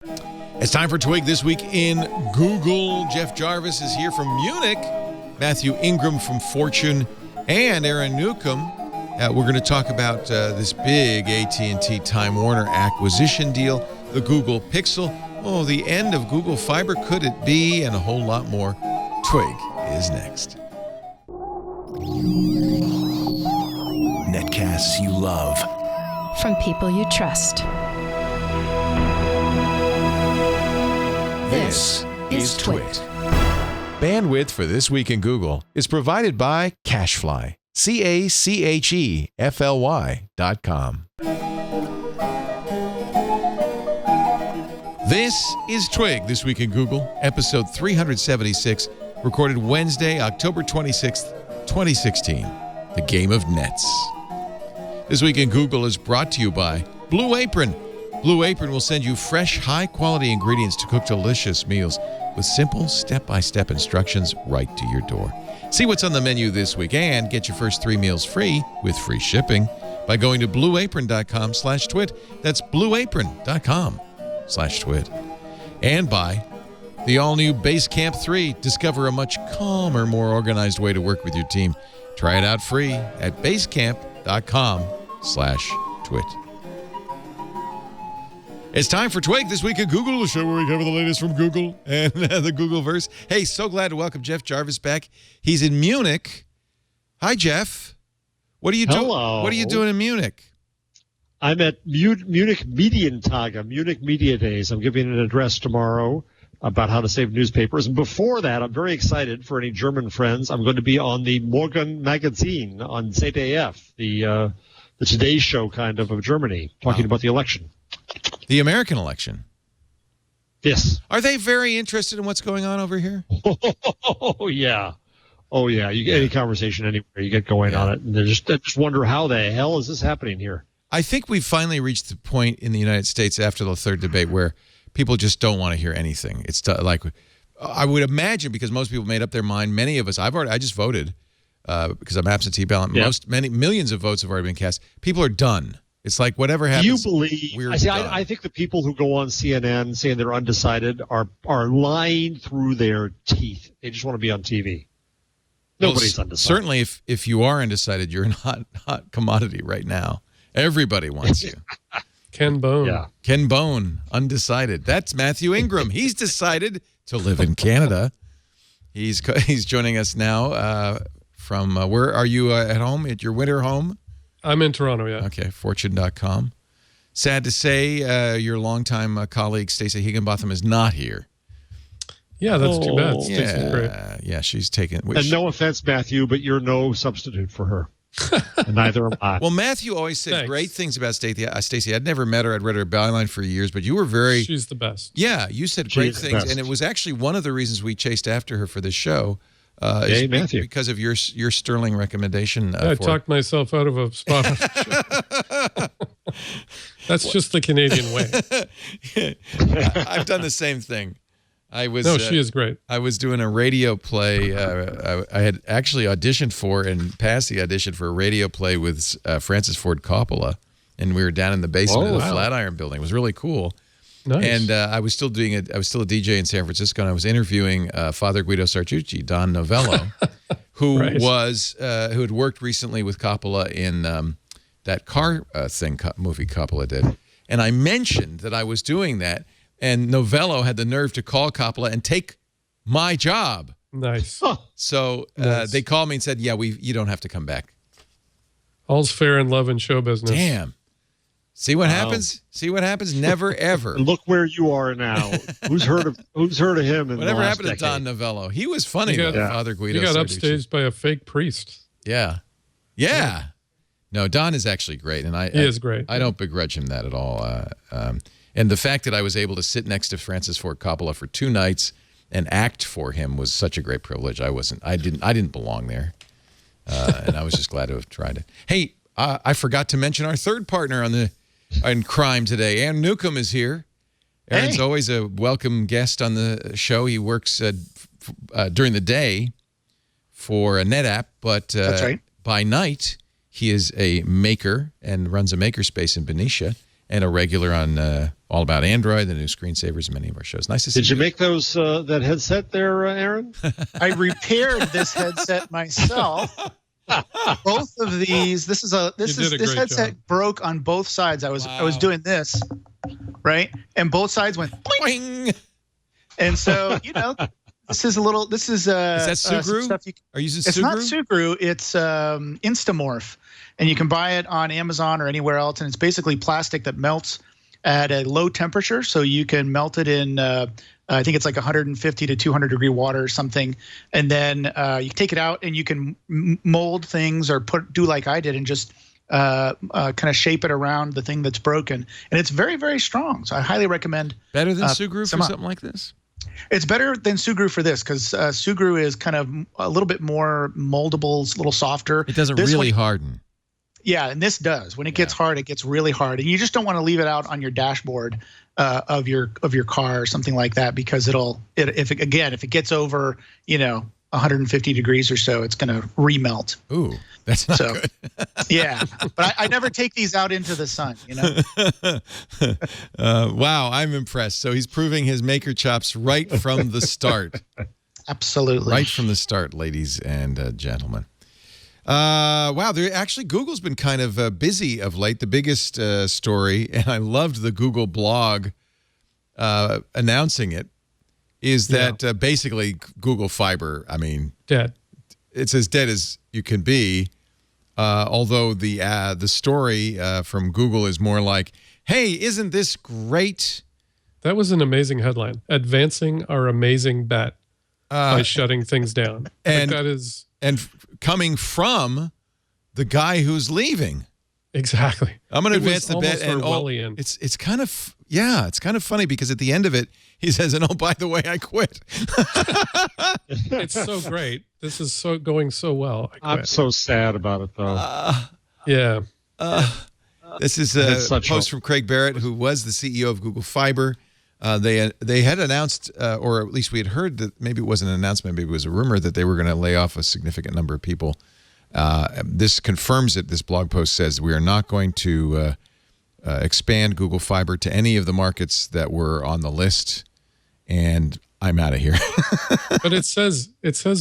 It's time for Twig This Week in Google. Jeff Jarvis is here from Munich, Mathew Ingram from Fortune, and Aaron Newcomb. We're going to talk about this big AT&T Time Warner acquisition deal, the Google Pixel. Oh, the end of Google Fiber, could it be? And a whole lot more. Twig is next. Netcasts you love. From people you trust. This is Twit. Bandwidth for This Week in Google is provided by CacheFly. CacheFly.com. This is Twig This Week in Google, episode 376, recorded Wednesday, October 26th, 2016. The Game of Nets. This Week in Google is brought to you by Blue Apron. Blue Apron will send you fresh, high-quality ingredients to cook delicious meals with simple, step-by-step instructions right to your door. See what's on the menu this week and get your first 3 meals free with free shipping by going to blueapron.com/twit. That's blueapron.com/twit. And by the all-new Basecamp 3. Discover a much calmer, more organized way to work with your team. Try it out free at basecamp.com/twit. It's time for Twig This Week at Google, the show where we cover the latest from Google and the Googleverse. Hey, so glad to welcome Jeff Jarvis back. He's in Munich. Hi, Jeff. What are you doing? Hello. What are you doing in Munich? I'm at Munich Medientage, Munich Media Days. I'm giving an address tomorrow about how to save newspapers. And before that, I'm very excited for any German friends. I'm going to be on the Morgen Magazine on ZDF, the Today Show kind of Germany, talking about the election. The American election. Yes. Are they very interested in what's going on over here? Oh, yeah. Oh, yeah. You get any conversation anywhere, you get going on it. And they just wonder, how the hell is this happening here? I think we've finally reached the point in the United States after the third debate where people just don't want to hear anything. It's like, I would imagine, because most people made up their mind. Many of us, I just voted because I'm absentee ballot. Yeah. Millions of votes have already been cast. People are done. It's like whatever happens. Do you believe? I think the people who go on CNN saying they're undecided are lying through their teeth. They just want to be on TV. Nobody's undecided. Certainly, if you are undecided, you're not hot commodity right now. Everybody wants you. Ken Bone. Yeah. Ken Bone, undecided. That's Mathew Ingram. He's decided to live in Canada. He's joining us now from where are you at home? At your winter home? I'm in Toronto, yeah. Okay, fortune.com. Sad to say your longtime colleague, Stacey Higginbotham, is not here. Yeah, that's too bad. Stacey's great. Yeah, she's taken... And no offense, Matthew, but you're no substitute for her. And neither am I. Well, Matthew always said great things about Stacey. I'd never met her. I'd read her byline for years, but you were very... She's the best. Yeah, you said great things, and it was actually one of the reasons we chased after her for this show. Hey, Matthew. Because of your sterling recommendation. I talked myself out of a spot on the show. That's just the Canadian way. I've done the same thing. She is great. I was doing a radio play. I had actually auditioned for and passed the audition for a radio play with Francis Ford Coppola, and we were down in the basement of the Flatiron Building. It was really cool. Nice. And I was still doing it. I was still a DJ in San Francisco, and I was interviewing Father Guido Sartucci, Don Novello, who who had worked recently with Coppola in that car movie Coppola did. And I mentioned that I was doing that, and Novello had the nerve to call Coppola and take my job. Nice. So they called me and said, "Yeah, you don't have to come back." All's fair in love and show business. Damn. See what happens? See what happens? Never ever. Look where you are now. Who's heard of him? Whatever happened to Don Novello? He was funny. Father Guido. He got upstaged by a fake priest. Yeah. No, Don is actually great, and he is great. I don't begrudge him that at all. And the fact that I was able to sit next to Francis Ford Coppola for 2 nights and act for him was such a great privilege. I didn't belong there, and I was just glad to have tried it. Hey, I forgot to mention our third partner in crime today. Aaron Newcomb is here. Aaron's always a welcome guest on the show. He works during the day for a NetApp, but That's right. by night he is a maker and runs a makerspace in Benicia. and a regular on All About Android, the new screensavers, and many of our shows. Nice to see you. Did you make those that headset there, Aaron? I repaired this headset myself. Both of these. This headset broke on both sides. I was doing this, right, and both sides went boing. And so this is a little. This is that Sugru? Are you using Sugru? It's not Sugru. It's Instamorph, and you can buy it on Amazon or anywhere else. And it's basically plastic that melts at a low temperature, so you can melt it in. I think it's like 150 to 200 degree water or something, and then you take it out and you can mold things or do like I did and just kind of shape it around the thing that's broken. And it's very, very strong. So I highly recommend. Better than Sugru for something like this? It's better than Sugru for this because Sugru is kind of a little bit more moldable, it's a little softer. It doesn't really harden. Yeah, and this does. When it gets hard, it gets really hard, and you just don't want to leave it out on your dashboard of your car or something like that because if it gets over 150 degrees or so, it's going to remelt. Ooh, that's not good. Yeah, but I never take these out into the sun. Wow, I'm impressed. So he's proving his maker chops right from the start. Absolutely, right from the start, ladies and gentlemen. Wow, Google's been kind of busy of late. The biggest story, and I loved the Google blog announcing it, is that basically Google Fiber, dead. It's as dead as you can be. Although the story from Google is more like, hey, isn't this great? That was an amazing headline. Advancing our amazing bet by shutting things down. And that is... And coming from the guy who's leaving. Exactly. I'm going to advance the bet. And it's kind of, it's kind of funny because at the end of it, he says, and oh, by the way, I quit. It's so great. This is going so well. I'm so sad about it, though. Yeah. This is a post from Craig Barrett, who was the CEO of Google Fiber. They had announced, or at least we had heard that maybe it wasn't an announcement, maybe it was a rumor that they were going to lay off a significant number of people. This confirms it. This blog post says we are not going to expand Google Fiber to any of the markets that were on the list, and I'm out of here. But it says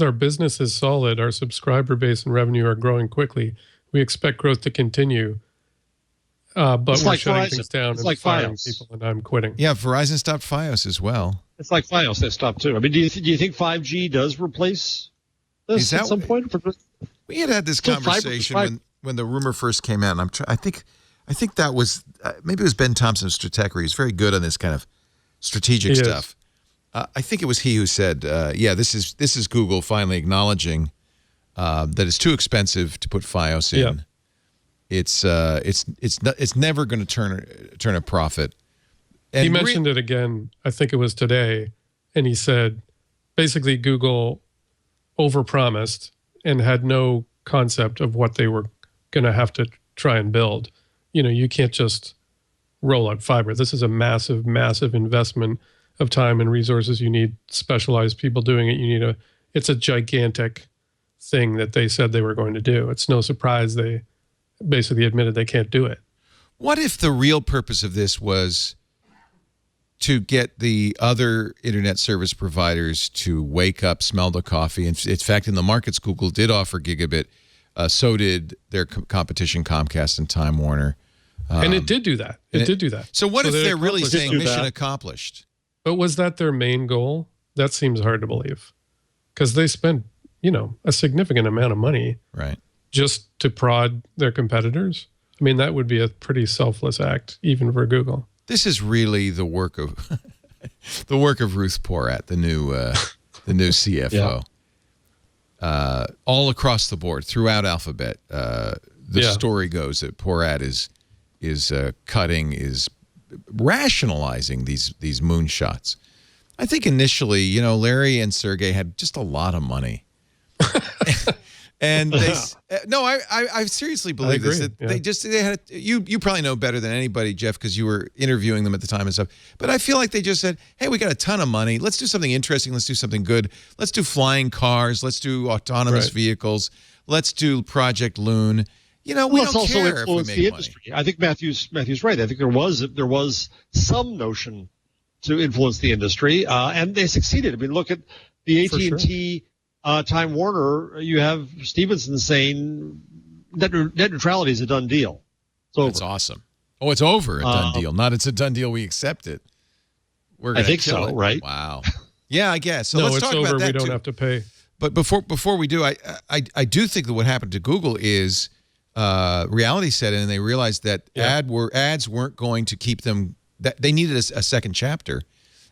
our business is solid. Our subscriber base and revenue are growing quickly. We expect growth to continue. But we're shutting things down and firing people, and I'm quitting. Yeah, Verizon stopped Fios as well. It's like Fios; they stopped too. Do you think 5G does replace this at some point? We had this conversation when the rumor first came out. And I think that was maybe it was Ben Thompson of Stratechery. He's very good on this kind of strategic stuff. I think it was he who said, this is Google finally acknowledging that it's too expensive to put Fios in. Yeah. It's never going to turn a profit. And he mentioned it again, I think it was today, and he said basically Google overpromised and had no concept of what they were going to have to try and build. You can't just roll out fiber. This is a massive, massive investment of time and resources. You need specialized people doing it. It's a gigantic thing that they said they were going to do. It's no surprise they basically admitted they can't do it. What if the real purpose of this was to get the other internet service providers to wake up, smell the coffee? In fact, in the markets, Google did offer gigabit. So did their competition, Comcast and Time Warner. And it did do that. It did do that. So what if they're really saying mission accomplished? But was that their main goal? That seems hard to believe. Because they spent, a significant amount of money. Right. Just to prod their competitors. That would be a pretty selfless act, even for Google. This is really the work of Ruth Porat, the new CFO. Yeah. All across the board, throughout Alphabet, the story goes that Porat is rationalizing these moonshots. I think initially, Larry and Sergey had just a lot of money. And I seriously believe this. They had you probably know better than anybody, Jeff, because you were interviewing them at the time and stuff. But I feel like they just said, "Hey, we got a ton of money. Let's do something interesting. Let's do something good. Let's do flying cars. Let's do autonomous vehicles. Let's do Project Loon." You know, we Let's don't also care if we influence make the money. industry. I think Matthew's right. I think there was some notion to influence the industry, and they succeeded. I mean, look at the AT&T Time Warner. You have Stevenson saying net neutrality is a done deal. It's over. That's awesome. Oh, it's over. A done deal. Not it's a done deal. We accept it. We're gonna I think kill so, it. right? Wow. Yeah, I guess. So no, let's it's talk over. about that We don't too. have to pay. But before we do, I do think that what happened to Google is reality set in, and they realized that ads weren't going to keep them. That they needed a second chapter,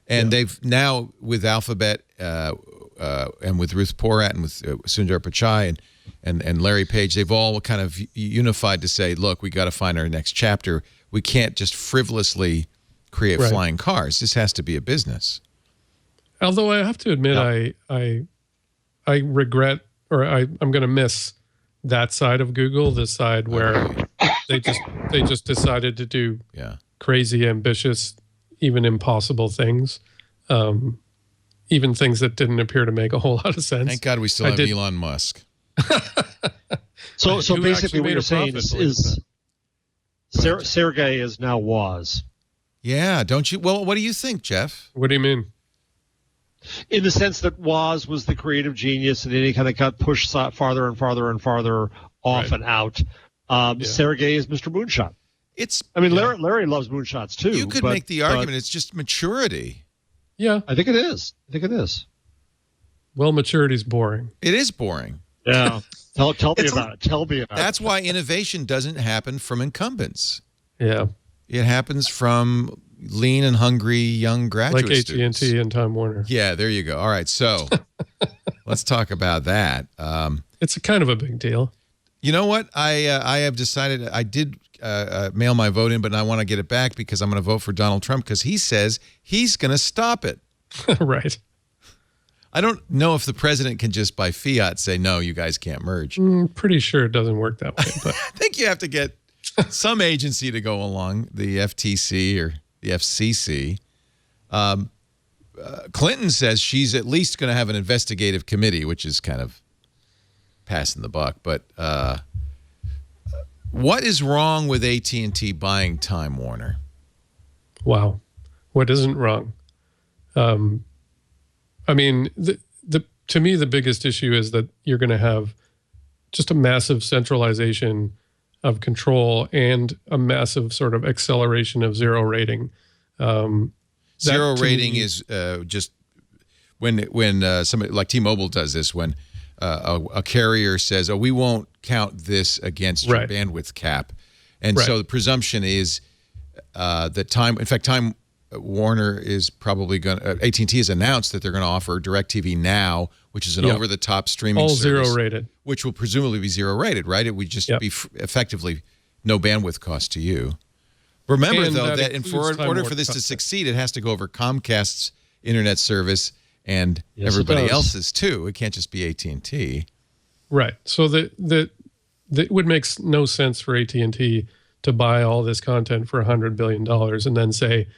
and they've now with Alphabet and with Ruth Porat and with Sundar Pichai and Larry Page, they've all kind of unified to say, look, we got to find our next chapter. We can't just frivolously create flying cars. This has to be a business. Although I have to admit, I regret, or I'm going to miss that side of Google, the side where they just decided to do crazy, ambitious, even impossible things, even things that didn't appear to make a whole lot of sense. Thank God we still have Elon Musk. So Who basically, actually what made you're a saying profit, is Sergey is now Woz. Yeah, don't you? Well, what do you think, Jeff? What do you mean? In the sense that Woz was the creative genius, and then he kind of got pushed farther and farther and farther off and out. Sergey is Mr. Moonshot. Larry loves moonshots too. You could make the argument it's just maturity. Yeah, I think it is. Well, maturity's boring. It is boring. Yeah. Tell me about it. Tell me about it. That's why innovation doesn't happen from incumbents. Yeah. It happens from lean and hungry young graduate like students. AT&T and Time Warner. Yeah, there you go. All right, so let's talk about that. It's a kind of a big deal. You know what? I have decided I did mail my vote in, but I want to get it back because I'm going to vote for Donald Trump because he says he's going to stop it. Right. I don't know if the president can just by fiat say, no, you guys can't merge. Pretty sure it doesn't work that way. But I think you have to get some agency to go along, the FTC or the FCC. Clinton says she's at least going to have an investigative committee, which is kind of passing the buck. But what is wrong with AT&T buying Time Warner? Wow. What isn't wrong? I mean, to me, the biggest issue is that you're going to have just a massive centralization of control and a massive sort of acceleration of zero rating. Zero rating is just when somebody like T-Mobile does this, when a carrier says, oh, we won't count this against your bandwidth cap. And so the presumption is that Time Warner is probably going to, AT&T has announced that they're going to offer DirecTV Now, which is an over-the-top streaming service. All zero-rated. Which will presumably be zero-rated, right? It would just be effectively no bandwidth cost to you. Remember, though, that in order for this to succeed, it has to go over Comcast's internet service and everybody else's, too. It can't just be AT&T. Right. So it would make no sense for AT&T to buy all this content for $100 billion and then say,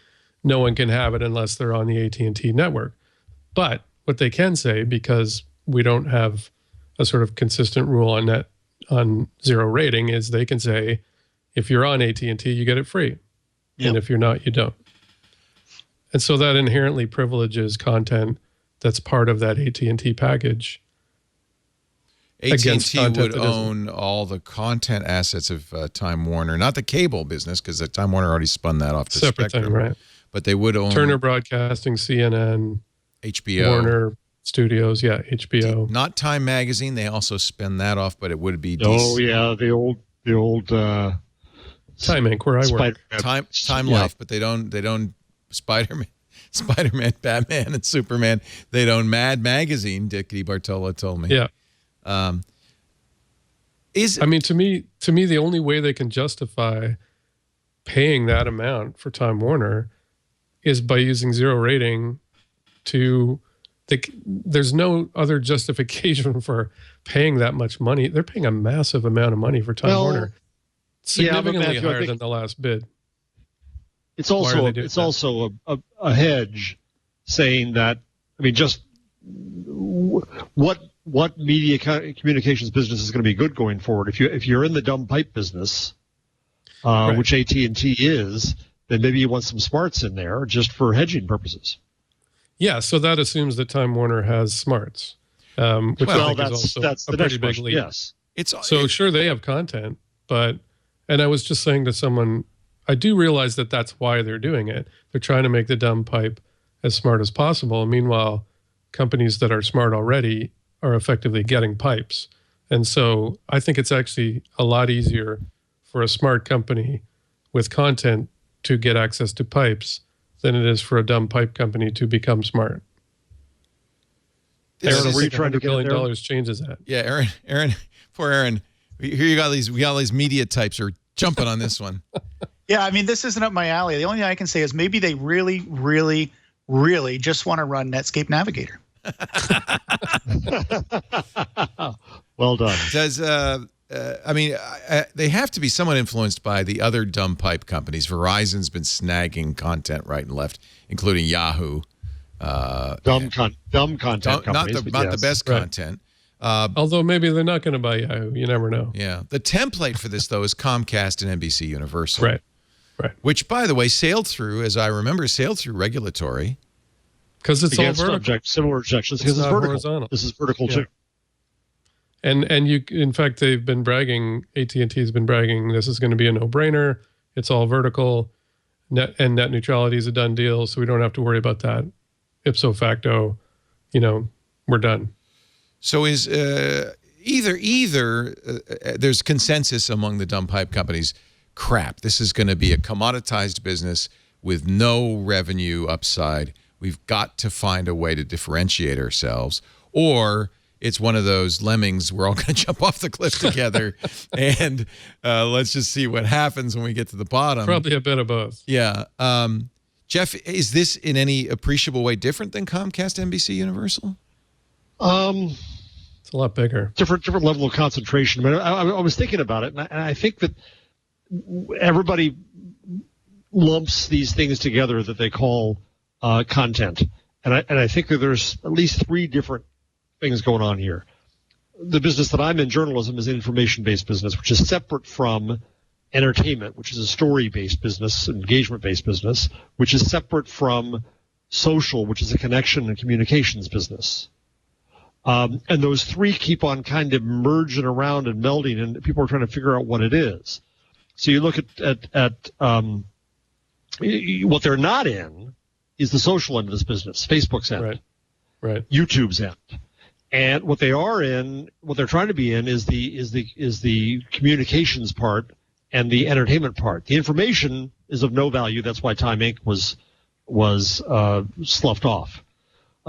no one can have it unless they're on the AT&T network. But what they can say, because we don't have a sort of consistent rule on zero rating, is they can say, if you're on AT&T, you get it free. Yep. And if you're not, you don't. And so that inherently privileges content that's part of that AT&T package. AT&T would own all the content assets of Time Warner, not the cable business, because Time Warner already spun that off to Separate Spectrum. thing, right? But they would own Turner Broadcasting, CNN, HBO, Warner Studios, HBO. Not Time Magazine. They also spin that off, but it would be. Oh yeah, the old Time Inc. where I work. Time Life, but they don't Spider-Man, Batman, and Superman. They own Mad Magazine. Dicky Bartolo told me. Yeah. I mean, to me, the only way they can justify paying that amount for Time Warner is by using zero rating there's no other justification for paying that much money. They're paying a massive amount of money for Time Warner, significantly higher than the last bid. It's also a hedge saying that, I mean, just what what media communications business is going to be good going forward. If you're in the dumb pipe business, which AT&T is, then maybe you want some smarts in there just for hedging purposes. Yeah, so that assumes that Time Warner has smarts, which I think is also that's a the pretty next big question. leap. Yes. Sure, they have content, and I was just saying to someone, I do realize that that's why they're doing it. They're trying to make the dumb pipe as smart as possible. And meanwhile, companies that are smart already are effectively getting pipes. And so I think it's actually a lot easier for a smart company with content to get access to pipes than it is for a dumb pipe company to become smart. Aaron, were you trying to $100 get in billion there? changes that. Yeah, Aaron, poor Aaron. Here we got these media types are jumping on this one. Yeah, I mean, this isn't up my alley. The only thing I can say is maybe they really, really, really just want to run Netscape Navigator. Well done. Does they have to be somewhat influenced by the other dumb pipe companies. Verizon's been snagging content right and left, including Yahoo. Dumb content companies. Not the best content. Although maybe they're not going to buy Yahoo. You never know. Yeah. The template for this, though, is Comcast and NBC Universal. Right. Which, by the way, sailed through regulatory. Because it's all Against vertical. similar objections because it's not vertical. horizontal. This is vertical too. And you, in fact, they've been bragging. AT&T's been bragging. This is going to be a no-brainer. It's all vertical. Net neutrality is a done deal, so we don't have to worry about that. Ipso facto, we're done. So is either there's consensus among the dumb pipe companies. Crap, this is going to be a commoditized business with no revenue upside. We've got to find a way to differentiate ourselves. Or it's one of those lemmings, we're all going to jump off the cliff together and let's just see what happens when we get to the bottom. Probably a bit of both. Yeah. Jeff, is this in any appreciable way different than Comcast, NBC, Universal? It's a lot bigger. Different level of concentration. I was thinking about it, and I think that everybody lumps these things together that they call content, and I think that there's at least three different things going on here. The business that I'm in, journalism, is an information-based business, which is separate from entertainment, which is a story-based business, engagement-based business, which is separate from social, which is a connection and communications business. And those three keep on kind of merging around and melding, and people are trying to figure out what it is. So you look at what they're not in is the social end of this business, Facebook's end, right, YouTube's end, and what they are in, what they're trying to be in, is the communications part and the entertainment part. The information is of no value. That's why Time Inc. was sloughed off.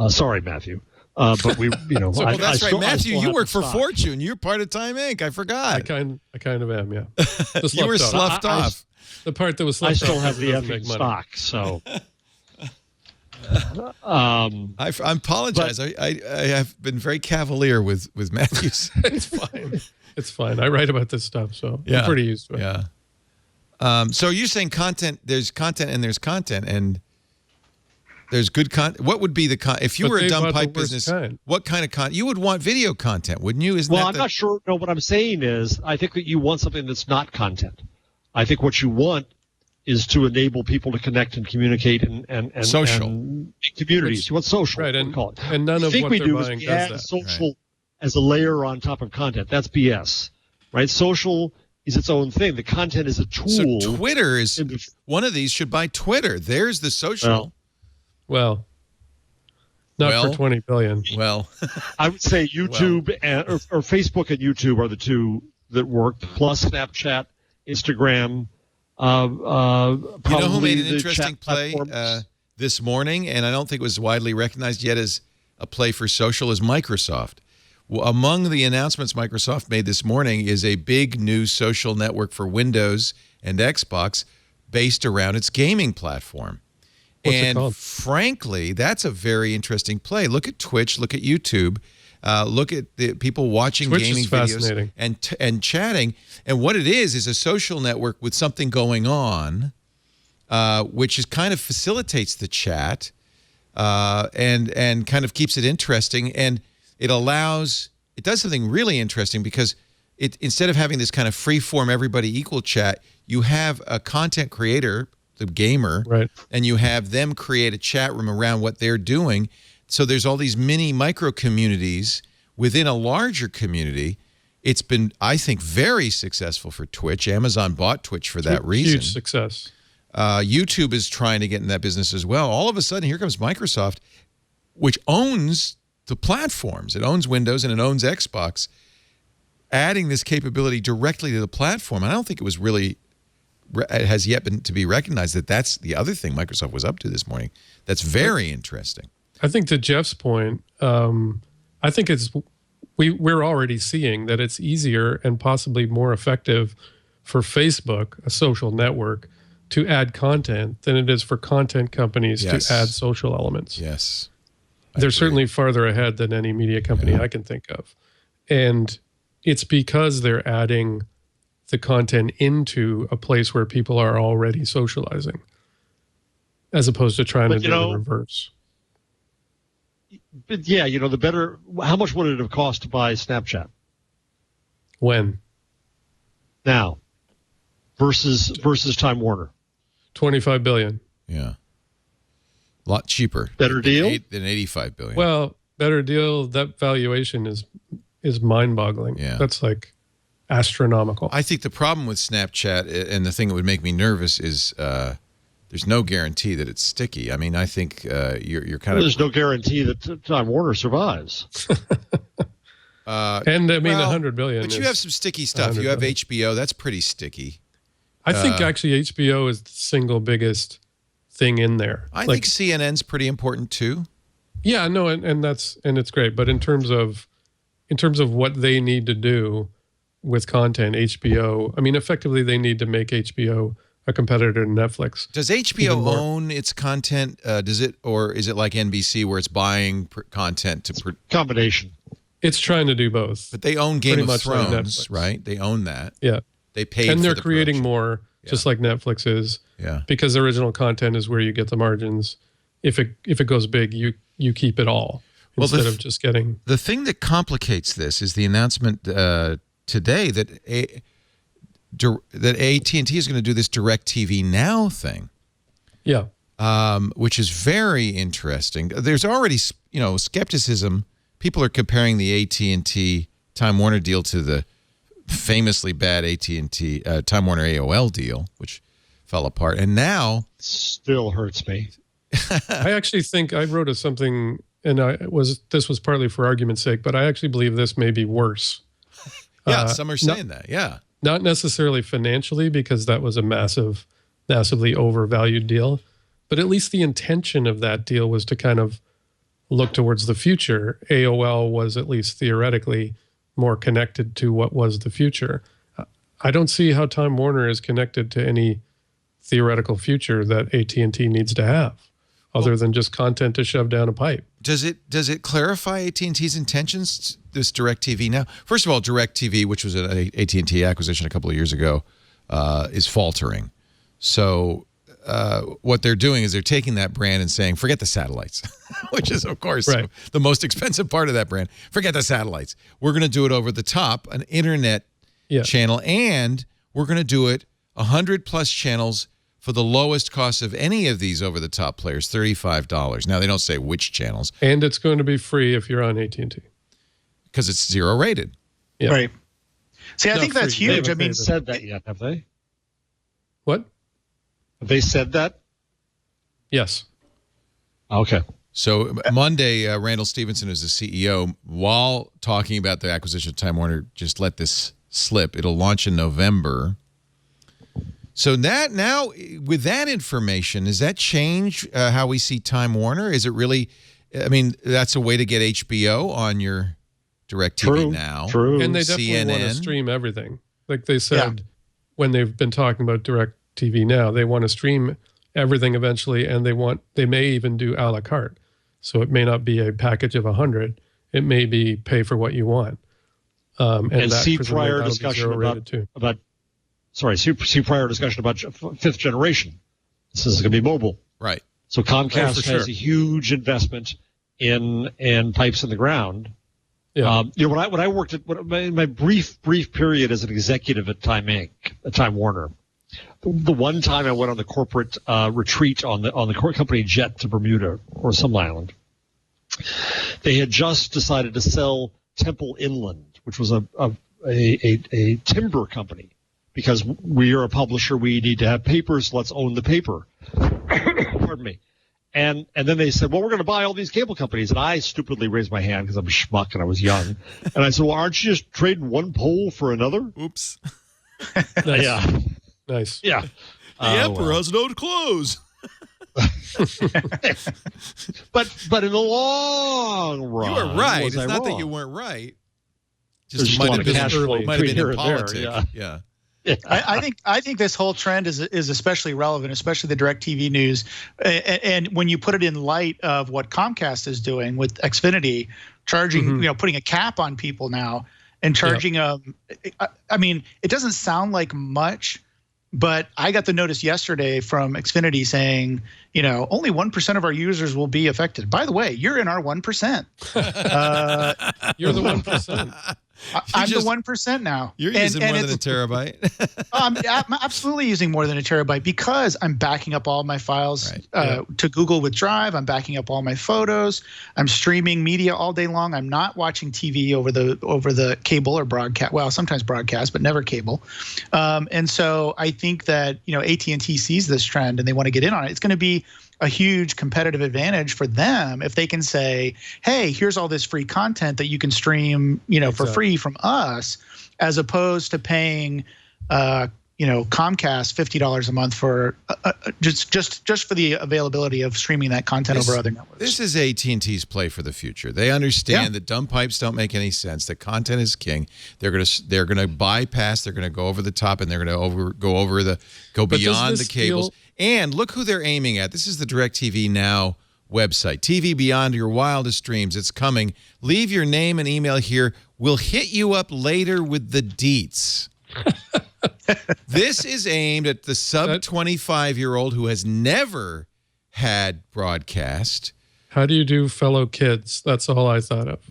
Sorry, Matthew. But we, that's right, Matthew. You work for Fortune. You're part of Time Inc. I forgot. I kind of am, yeah. You were sloughed off. The part that was sloughed off. I still have the effing stock, so. I apologize. I have been very cavalier with Matthews. It's fine. It's fine. I write about this stuff, so yeah. I'm pretty used to it. Yeah. So you're saying content? There's content and there's content, and there's good content. What would be the if you were a dumb pipe business? What kind of content? You would want video content, wouldn't you? I'm not sure. No, what I'm saying is, I think that you want something that's not content. I think what you want is to enable people to connect and communicate and social and communities. You want social, right? And call it. And none of what they're buying does that. Social as a layer on top of content. That's BS, right? Social is its own thing. The content is a tool. So Twitter is one of these. Should buy Twitter. There's the social. Well, not for $20 billion. Well, I would say YouTube or Facebook and YouTube are the two that work. Plus Snapchat, Instagram. You know who made an interesting play platforms? this morning, and I don't think it was widely recognized yet as a play for social, is Microsoft. Well, among the announcements Microsoft made this morning is a big new social network for Windows and Xbox based around its gaming platform. What's it and called? Frankly, that's a very interesting play. Look at Twitch, look at YouTube, look at the people watching Twitch gaming is fascinating. videos and chatting. And what it is a social network with something going on, which is kind of facilitates the chat and kind of keeps it interesting. And it does something really interesting because instead of having this kind of free-form everybody equal chat, you have a content creator, the gamer, right, and you have them create a chat room around what they're doing. So there's all these mini micro communities within a larger community. It's been, I think, very successful for Twitch. Amazon bought Twitch for that reason. Huge success. YouTube is trying to get in that business as well. All of a sudden, here comes Microsoft, which owns the platforms. It owns Windows and it owns Xbox, adding this capability directly to the platform. And I don't think it was really, it has yet been to be recognized that that's the other thing Microsoft was up to this morning. That's very interesting. I think to Jeff's point, I think we're already seeing that it's easier and possibly more effective for Facebook, a social network, to add content than it is for content companies to add social elements. Yes. They're certainly farther ahead than any media company I can think of. And it's because they're adding the content into a place where people are already socializing, as opposed to trying to do the reverse. But yeah, the better. How much would it have cost to buy Snapchat? When? Now, versus Time Warner. $25 billion. Yeah. A lot cheaper. Better deal than $85 billion. Well, better deal. That valuation is mind-boggling. Yeah. That's like astronomical. I think the problem with Snapchat, and the thing that would make me nervous, is there's no guarantee that it's sticky. I mean, I think you're kind of... There's no guarantee that Time Warner survives. And I mean, $100 billion. But you have some sticky stuff. You have HBO. That's pretty sticky. I think actually HBO is the single biggest thing in there. I think CNN's pretty important too. Yeah, no, and it's great. But in terms of what they need to do with content, HBO, I mean, effectively they need to make HBO a competitor to Netflix. Does HBO own its content? Does it, or is it like NBC where it's buying content to combination? It's trying to do both. But they own Game of Thrones, right? They own that. Yeah. They paid and for they're the creating production. more, just like Netflix is. Yeah. Because original content is where you get the margins. If it goes big, you keep it all instead of just getting. The thing that complicates this is the announcement today that AT&T is going to do this DirecTV Now thing. Yeah. Which is very interesting. There's already skepticism. People are comparing the AT&T Time Warner deal to the famously bad AT&T Time Warner AOL deal, which fell apart. And now still hurts me. I actually think I wrote something, and this was partly for argument's sake, but I actually believe this may be worse. Yeah, some are saying that. Yeah, not necessarily financially, because that was a massively overvalued deal, but at least the intention of that deal was to kind of look towards the future. AOL was at least theoretically more connected to what was the future. I don't see how Time Warner is connected to any theoretical future that AT&T needs to have, other than just content to shove down a pipe. Does it clarify AT&T's intentions, this DirecTV Now? First of all, DirecTV, which was an AT&T acquisition a couple of years ago, is faltering. So what they're doing is they're taking that brand and saying, forget the satellites, which is, of course, the most expensive part of that brand. Forget the satellites. We're going to do it over the top, an internet channel, and we're going to do it 100+ channels for the lowest cost of any of these over-the-top players, $35. Now, they don't say which channels. And it's going to be free if you're on AT&T. Because it's 0 rated. Yeah. Right. See, I think that's huge. They haven't said that yet, have they? What? Have they said that? Yes. Okay. So Monday, Randall Stevenson, is the CEO, while talking about the acquisition of Time Warner, just let this slip. It'll launch in November. So that now, with that information, does that change how we see Time Warner? Is it really, I mean, that's a way to get HBO on your DirecTV Now. True. And they definitely want to stream everything. Like they said, when they've been talking about DirecTV Now, they want to stream everything eventually, and they may even do a la carte. So it may not be a package of 100. It may be pay for what you want. And see prior discussion about prior discussion about fifth generation. This is going to be mobile. Right. So Comcast has a huge investment in pipes in the ground Yeah. When I worked in my brief period as an executive at Time Warner, the one time I went on the corporate retreat on the company jet to Bermuda or some island, they had just decided to sell Temple Inland, which was a timber company, because we are a publisher. We need to have papers. Let's own the paper. Pardon me. And then they said, well, we're going to buy all these cable companies. And I stupidly raised my hand because I'm a schmuck and I was young. And I said, well, aren't you just trading one pole for another? Oops. Nice. Yeah. Nice. Yeah. The emperor has no clothes. But in the long run, You were right. It's was I not that wrong? you weren't right. There's just a might lot have of been cash flow might have been here in and there, politics. Yeah. I think this whole trend is especially relevant, especially the DirecTV news, and when you put it in light of what Comcast is doing with Xfinity, charging, putting a cap on people now and charging I mean, it doesn't sound like much, but I got the notice yesterday from Xfinity saying, only 1% of our users will be affected. By the way, you're in our 1%. You're the 1%. I'm the 1% now. You're using more than a terabyte. I'm absolutely using more than a terabyte because I'm backing up all my files to Google with Drive. I'm backing up all my photos. I'm streaming media all day long. I'm not watching TV over the cable or broadcast. Well, sometimes broadcast, but never cable. And so I think that AT&T sees this trend and they want to get in on it. It's going to be a huge competitive advantage for them if they can say, hey, here's all this free content that you can stream, for free from us, as opposed to paying, Comcast $50 a month for just for the availability of streaming that content over other networks. This is AT&T's play for the future. They understand that dumb pipes don't make any sense. That content is king. They're gonna bypass. They're gonna go over the top, and they're gonna go beyond the cables. And look who they're aiming at. This is the DirecTV Now website. TV beyond your wildest dreams. It's coming. Leave your name and email here. We'll hit you up later with the deets. This is aimed at the sub-25-year-old who has never had broadcast. How do you do fellow kids? That's all I thought of.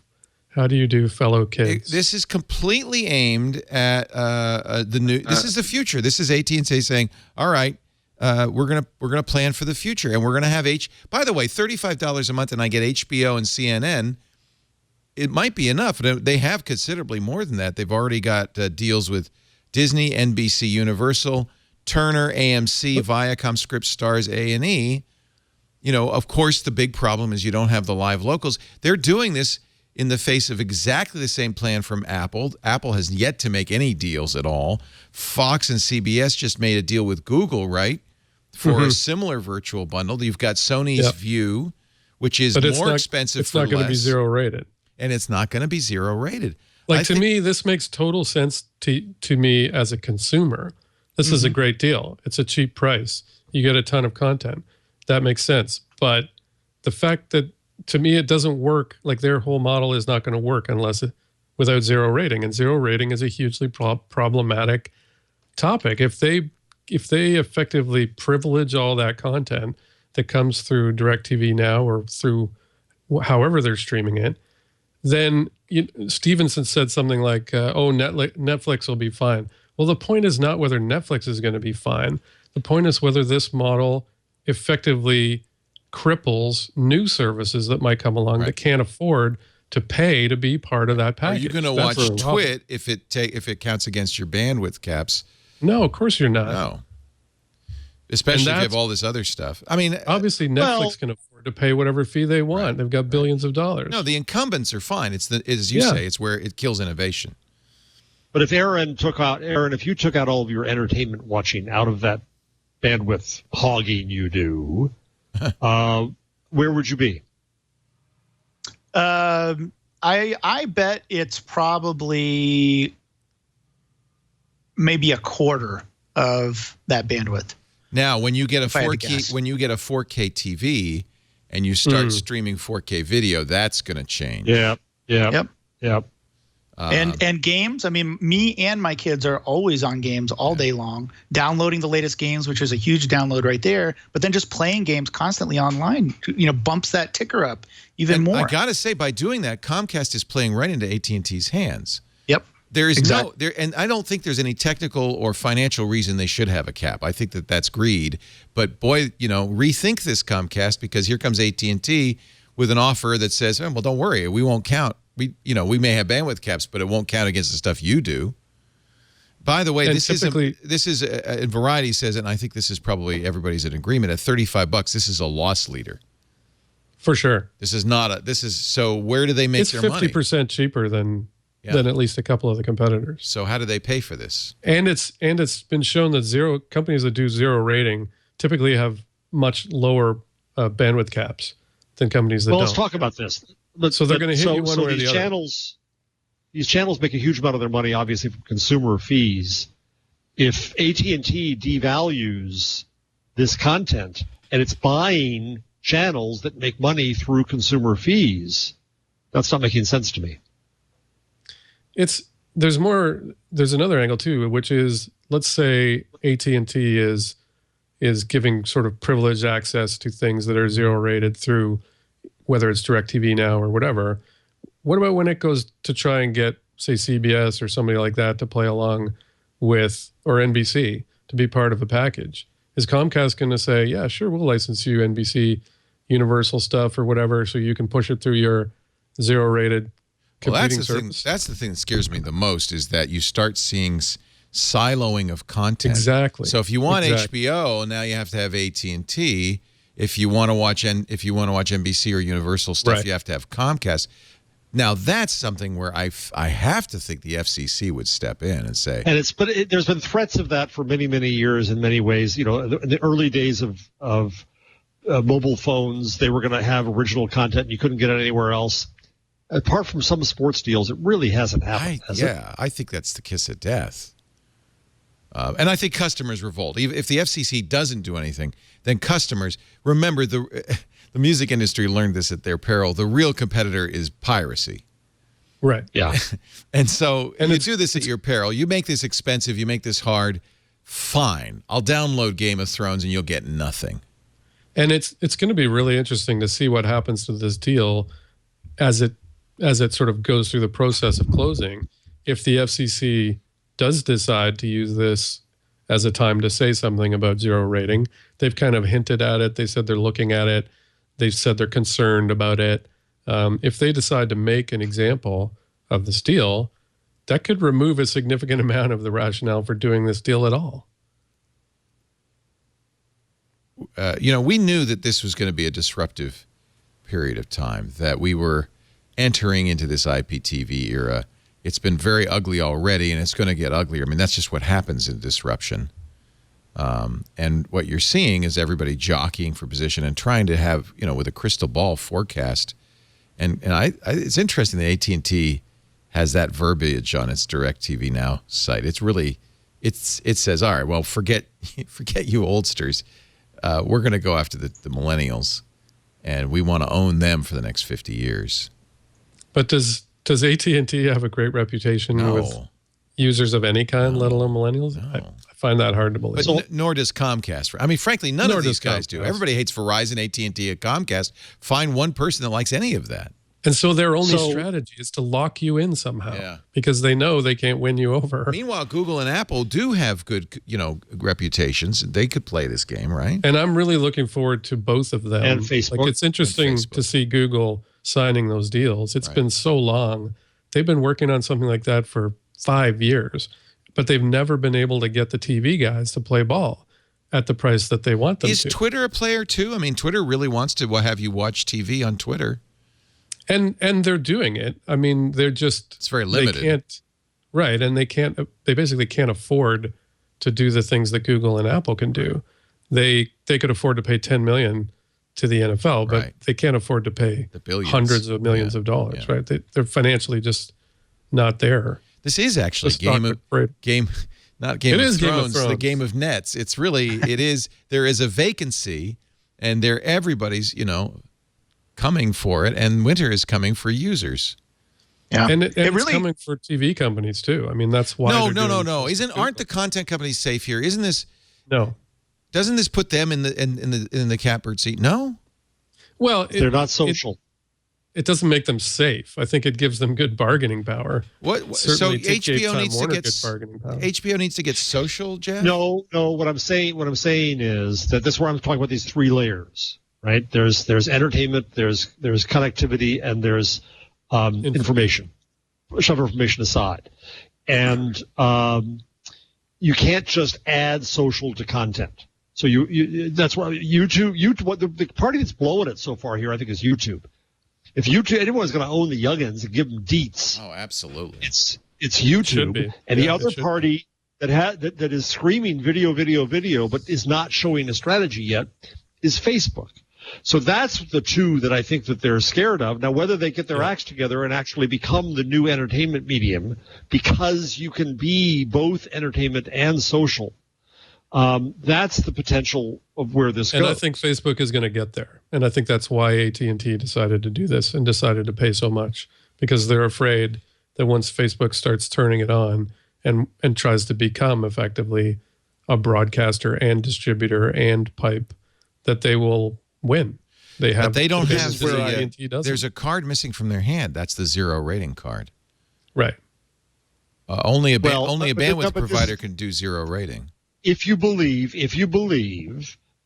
How do you do fellow kids? This is completely aimed at the new. This is the future. This is AT&T saying, all right, we're gonna plan for the future, and we're gonna have By the way, $35 a month, and I get HBO and CNN. It might be enough. They have considerably more than that. They've already got deals with Disney, NBC, Universal, Turner, AMC, Viacom, Scripps, Stars, A&E. Of course, the big problem is you don't have the live locals. They're doing this in the face of exactly the same plan from Apple. Apple has yet to make any deals at all. Fox and CBS just made a deal with Google, right, for a similar virtual bundle. You've got Sony's View, which is more expensive for less. It's not going to be zero rated. And it's not going to be zero rated. To me, this makes total sense to me as a consumer. This is a great deal. It's a cheap price. You get a ton of content. That makes sense. But the fact that, to me, it doesn't work, like their whole model is not going to work without zero rating. And zero rating is a hugely problematic topic. If they effectively privilege all that content that comes through DirecTV Now or through however they're streaming it, then Stevenson said something like, Netflix will be fine. Well, the point is not whether Netflix is going to be fine. The point is whether this model effectively cripples new services that might come along that can't afford to pay to be part of that package. Are you going to watch Twit if it counts against your bandwidth caps? No, of course you're not. No. Especially if you have all this other stuff. I mean, obviously Netflix can afford to pay whatever fee they want. Right. They've got billions of dollars. No, the incumbents are fine. As you say, it's where it kills innovation. But if if you took out all of your entertainment watching out of that bandwidth hogging you do, where would you be? I bet it's probably maybe a quarter of that bandwidth. Now, when you get a 4K TV and you start streaming 4K video, that's going to change. Yep. And games. I mean, me and my kids are always on games all day long, downloading the latest games, which is a huge download right there. But then just playing games constantly online, bumps that ticker up even more. I gotta say, by doing that, Comcast is playing right into AT&T's hands. Yep. There is and I don't think there's any technical or financial reason they should have a cap. I think that that's greed. But boy, rethink this, Comcast, because here comes AT&T with an offer that says, well, don't worry, we won't count. We may have bandwidth caps, but it won't count against the stuff you do. By the way, this is Variety says, and I think this is probably everybody's in agreement, at $35, this is a loss leader. For sure. This is not so where do they make their money? It's 50% cheaper than at least a couple of the competitors. So how do they pay for this? And it's been shown that companies that do zero rating typically have much lower bandwidth caps than companies that don't. Well, let's talk about this. So they're going to hit you one way or the other. These channels make a huge amount of their money, obviously, from consumer fees. If AT&T devalues this content and it's buying channels that make money through consumer fees, that's not making sense to me. There's another angle too, which is, let's say AT&T is giving sort of privileged access to things that are zero rated through, whether it's DirecTV Now or whatever. What about when it goes to try and get, say, CBS or somebody like that to play along with, or NBC to be part of a package? Is Comcast going to say, yeah, sure, we'll license you NBC Universal stuff or whatever so you can push it through your zero-rated competing service? That's the thing that scares me the most, is that you start seeing siloing of content. Exactly. So if you want HBO, now you have to have AT&T. If you want to watch NBC or Universal stuff, you have to have Comcast. Now that's something where I have to think the FCC would step in and say. And there's been threats of that for many, many years in many ways. In the early days of mobile phones, they were going to have original content and you couldn't get it anywhere else. Apart from some sports deals, it really hasn't happened. I think that's the kiss of death. And I think customers revolt. If the FCC doesn't do anything, then customers, remember, the music industry learned this at their peril. The real competitor is piracy. Right. Yeah. And so you do this at your peril. You make this expensive. You make this hard. Fine. I'll download Game of Thrones and you'll get nothing. And it's going to be really interesting to see what happens to this deal as it sort of goes through the process of closing. If the FCC does decide to use this as a time to say something about zero rating, they've kind of hinted at it. They said they're looking at it. They've said they're concerned about it. If they decide to make an example of this deal, that could remove a significant amount of the rationale for doing this deal at all. We knew that this was going to be a disruptive period of time, that we were entering into this IPTV era. It's been very ugly already, and it's going to get uglier. I mean, that's just what happens in disruption. And what you're seeing is everybody jockeying for position and trying to have, with a crystal ball forecast. And it's interesting that AT&T has that verbiage on its DirecTV Now site. It's really, it says, all right, well, forget you oldsters. We're going to go after the millennials, and we want to own them for the next 50 years. But does AT&T have a great reputation with users of any kind, let alone millennials? No. I find that hard to believe. But nor does Comcast. I mean, frankly, none of these guys do. Everybody hates Verizon, AT&T, and Comcast. Find one person that likes any of that. And so their only strategy is to lock you in somehow because they know they can't win you over. Meanwhile, Google and Apple do have good, reputations. They could play this game, right? And I'm really looking forward to both of them. And Facebook. Like, it's interesting to see Google signing those deals. It's been so long. They've been working on something like that for 5 years, but they've never been able to get the TV guys to play ball at the price that they want them to. Is Twitter a player too? I mean, Twitter really wants to have you watch TV on Twitter. And they're doing it. I mean, they're just... It's very limited. They basically can't afford to do the things that Google and Apple can do. They could afford to pay $10 million to the NFL, but they can't afford to pay hundreds of millions of dollars, right? They're financially just not there. This is actually not Game of Thrones, the Game of Nets. It's really, there is a vacancy, and everybody's, coming for it, and winter is coming for users. Yeah, And, it's really coming for TV companies too. I mean, that's why. No. Aren't the content companies safe here? Isn't this? No. Doesn't this put them in the catbird seat? No. Well, they're not social. It doesn't make them safe. I think it gives them good bargaining power. So HBO needs to get good bargaining power. HBO needs to get social, Jeff? No. What I'm saying is that this is where I'm talking about these three layers, right? There's entertainment, there's connectivity, and there's information. Shove information aside, and you can't just add social to content. So you that's why YouTube. What the party that's blowing it so far here, I think, is YouTube. If YouTube, anyone's going to own the youngins and give them deets. Oh, absolutely. It's YouTube, and the other party that is screaming video, but is not showing a strategy yet, is Facebook. So that's the two that I think that they're scared of. Now, whether they get their acts together and actually become the new entertainment medium, because you can be both entertainment and social, that's the potential of where this goes. And I think Facebook is going to get there. And I think that's why AT&T decided to do this and decided to pay so much, because they're afraid that once Facebook starts turning it on and tries to become effectively a broadcaster and distributor and pipe, that they will win. But they don't have AT&T doesn't. There's a card missing from their hand. That's the zero rating card. Right. Only a bandwidth provider can do zero rating. If you believe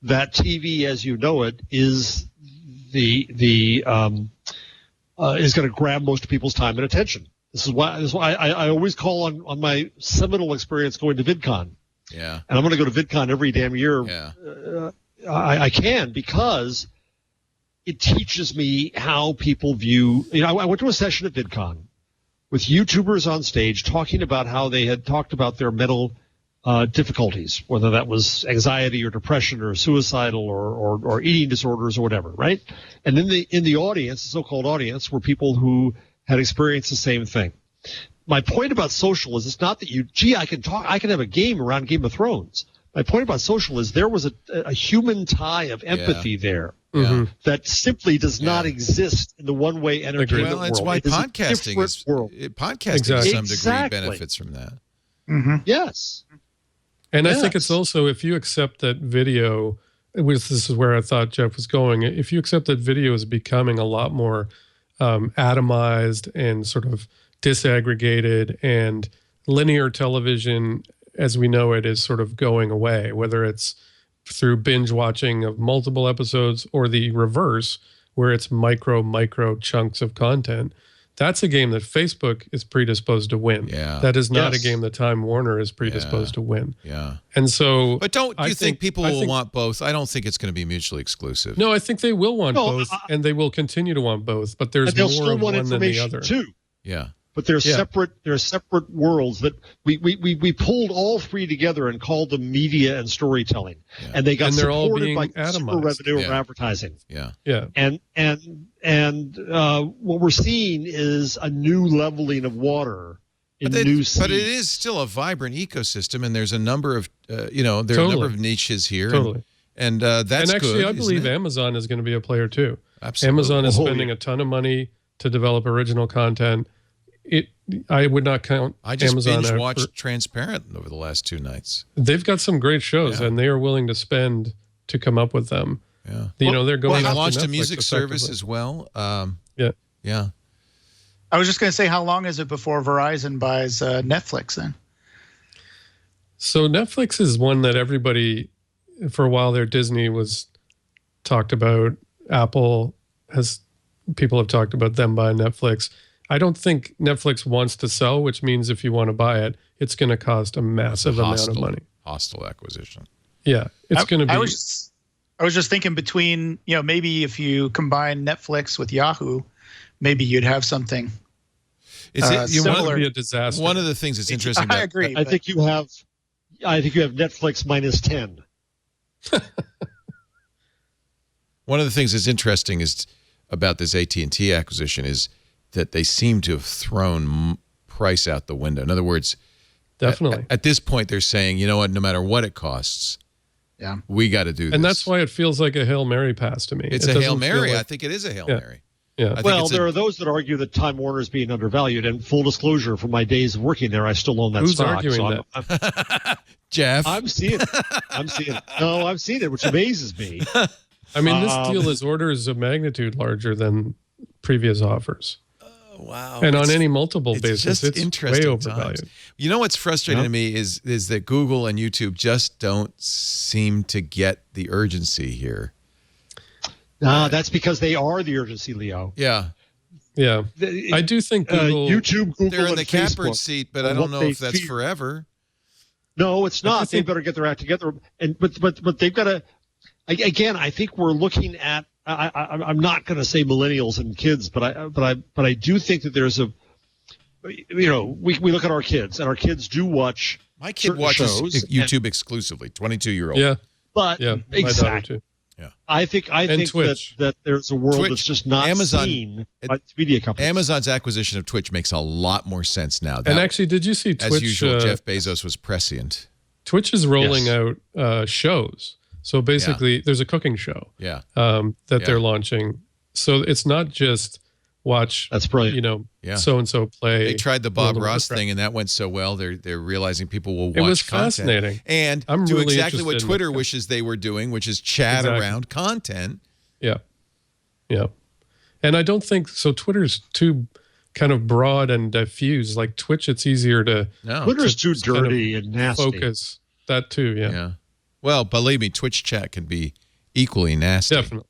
that TV as you know it is is going to grab most people's time and attention. This is why I always call on my seminal experience going to VidCon. Yeah. And I'm going to go to VidCon every damn year. Yeah. I can, because it teaches me how people view. I went to a session at VidCon with YouTubers on stage talking about how they had talked about their mental difficulties, whether that was anxiety or depression or suicidal or eating disorders or whatever, right? And then in the audience, the so-called audience, were people who had experienced the same thing. My point about social is it's not that I can have a game around Game of Thrones. My point about social is there was a human tie of empathy there that simply does not exist in the one-way entertainment world. Well, that's why podcasting is to some degree benefits from that. Mm-hmm. Yes. And I think it's also, if you accept that video, this is where I thought Jeff was going, if you accept that video is becoming a lot more atomized and sort of disaggregated, and linear television as we know it is sort of going away, whether it's through binge watching of multiple episodes or the reverse, where it's micro chunks of content. That's a game that Facebook is predisposed to win. Yeah. That is not a game that Time Warner is predisposed to win. Yeah. And so, but don't you think people will want both? I don't think it's going to be mutually exclusive. No, I think they will want both, and they will continue to want both. But there's more of one than the other. Too. Yeah. But they're separate. They're separate worlds that we pulled all three together and called them media and storytelling, and they got supported by consumer revenue or advertising. Yeah. And what we're seeing is a new leveling of water in new seas. But it is still a vibrant ecosystem, and there's a number of there are a number of niches here. Totally. And that's good. And actually, I believe Amazon is going to be a player too. Absolutely. Amazon is spending a ton of money to develop original content. I would not count Amazon. I just binge watched Transparent over the last 2 nights. They've got some great shows, and they are willing to spend to come up with them. Yeah, they're going. They launched a music service as well. Yeah. I was just going to say, how long is it before Verizon buys Netflix then? So Netflix is one that everybody, for a while there, Disney was talked about. People have talked about them buying Netflix. I don't think Netflix wants to sell, which means if you want to buy it, it's going to cost a massive amount of money. Hostile acquisition. Yeah, it's going to be. I was just thinking between, maybe if you combine Netflix with Yahoo, maybe you'd have something. Similar. Be a disaster. One of the things that's interesting. I agree. I think you have Netflix minus 10. One of the things that's interesting is about this AT&T acquisition is that they seem to have thrown price out the window. In other words, definitely at this point, they're saying, you know what, no matter what it costs, we got to do this. And that's why it feels like a Hail Mary pass to me. It's a Hail Mary. I think it is a Hail Mary. Yeah. Well, there are those that argue that Time Warner is being undervalued. And full disclosure, from my days of working there, I still own that Who's stock. arguing that? Jeff. I'm seeing it. No, I'm seeing it, which amazes me. I mean, this deal is orders of magnitude larger than previous offers. Wow. And on any multiple it's basis, just it's interesting way overvalued. times. You know what's frustrating to me is that Google and YouTube just don't seem to get the urgency here. That's because they are the urgency, Leo. Yeah. Yeah. I do think Google... YouTube, Google, they're in and the Facebook catbird seat, but I don't know if that's forever. No, it's not. They better get their act together. And but they've got to. Again, I think we're looking at. I'm not going to say millennials and kids, but I do think that there's a. We look at our kids, and our kids do watch. My kid watches YouTube exclusively. 22-year-old. Yeah. But my daughter too. Yeah. I think that there's a world that's just not seen by media companies. Amazon's acquisition of Twitch makes a lot more sense now. And actually, did you see Twitch? As usual, Jeff Bezos was prescient. Twitch is rolling out shows. So basically, there's a cooking show that they're launching. So it's not just watch, that's brilliant. So-and-so play. They tried the Bob Ross thing, and that went so well. They're realizing people will watch content. It was fascinating. And I'm do really exactly what interested Twitter wishes they were doing, which is chat around content. Yeah. Yeah. And I don't think, so Twitter's too kind of broad and diffuse. Like Twitch, it's easier to... No. Twitter's too dirty and nasty. Focus. That too, yeah. Well, believe me, Twitch chat can be equally nasty. Definitely.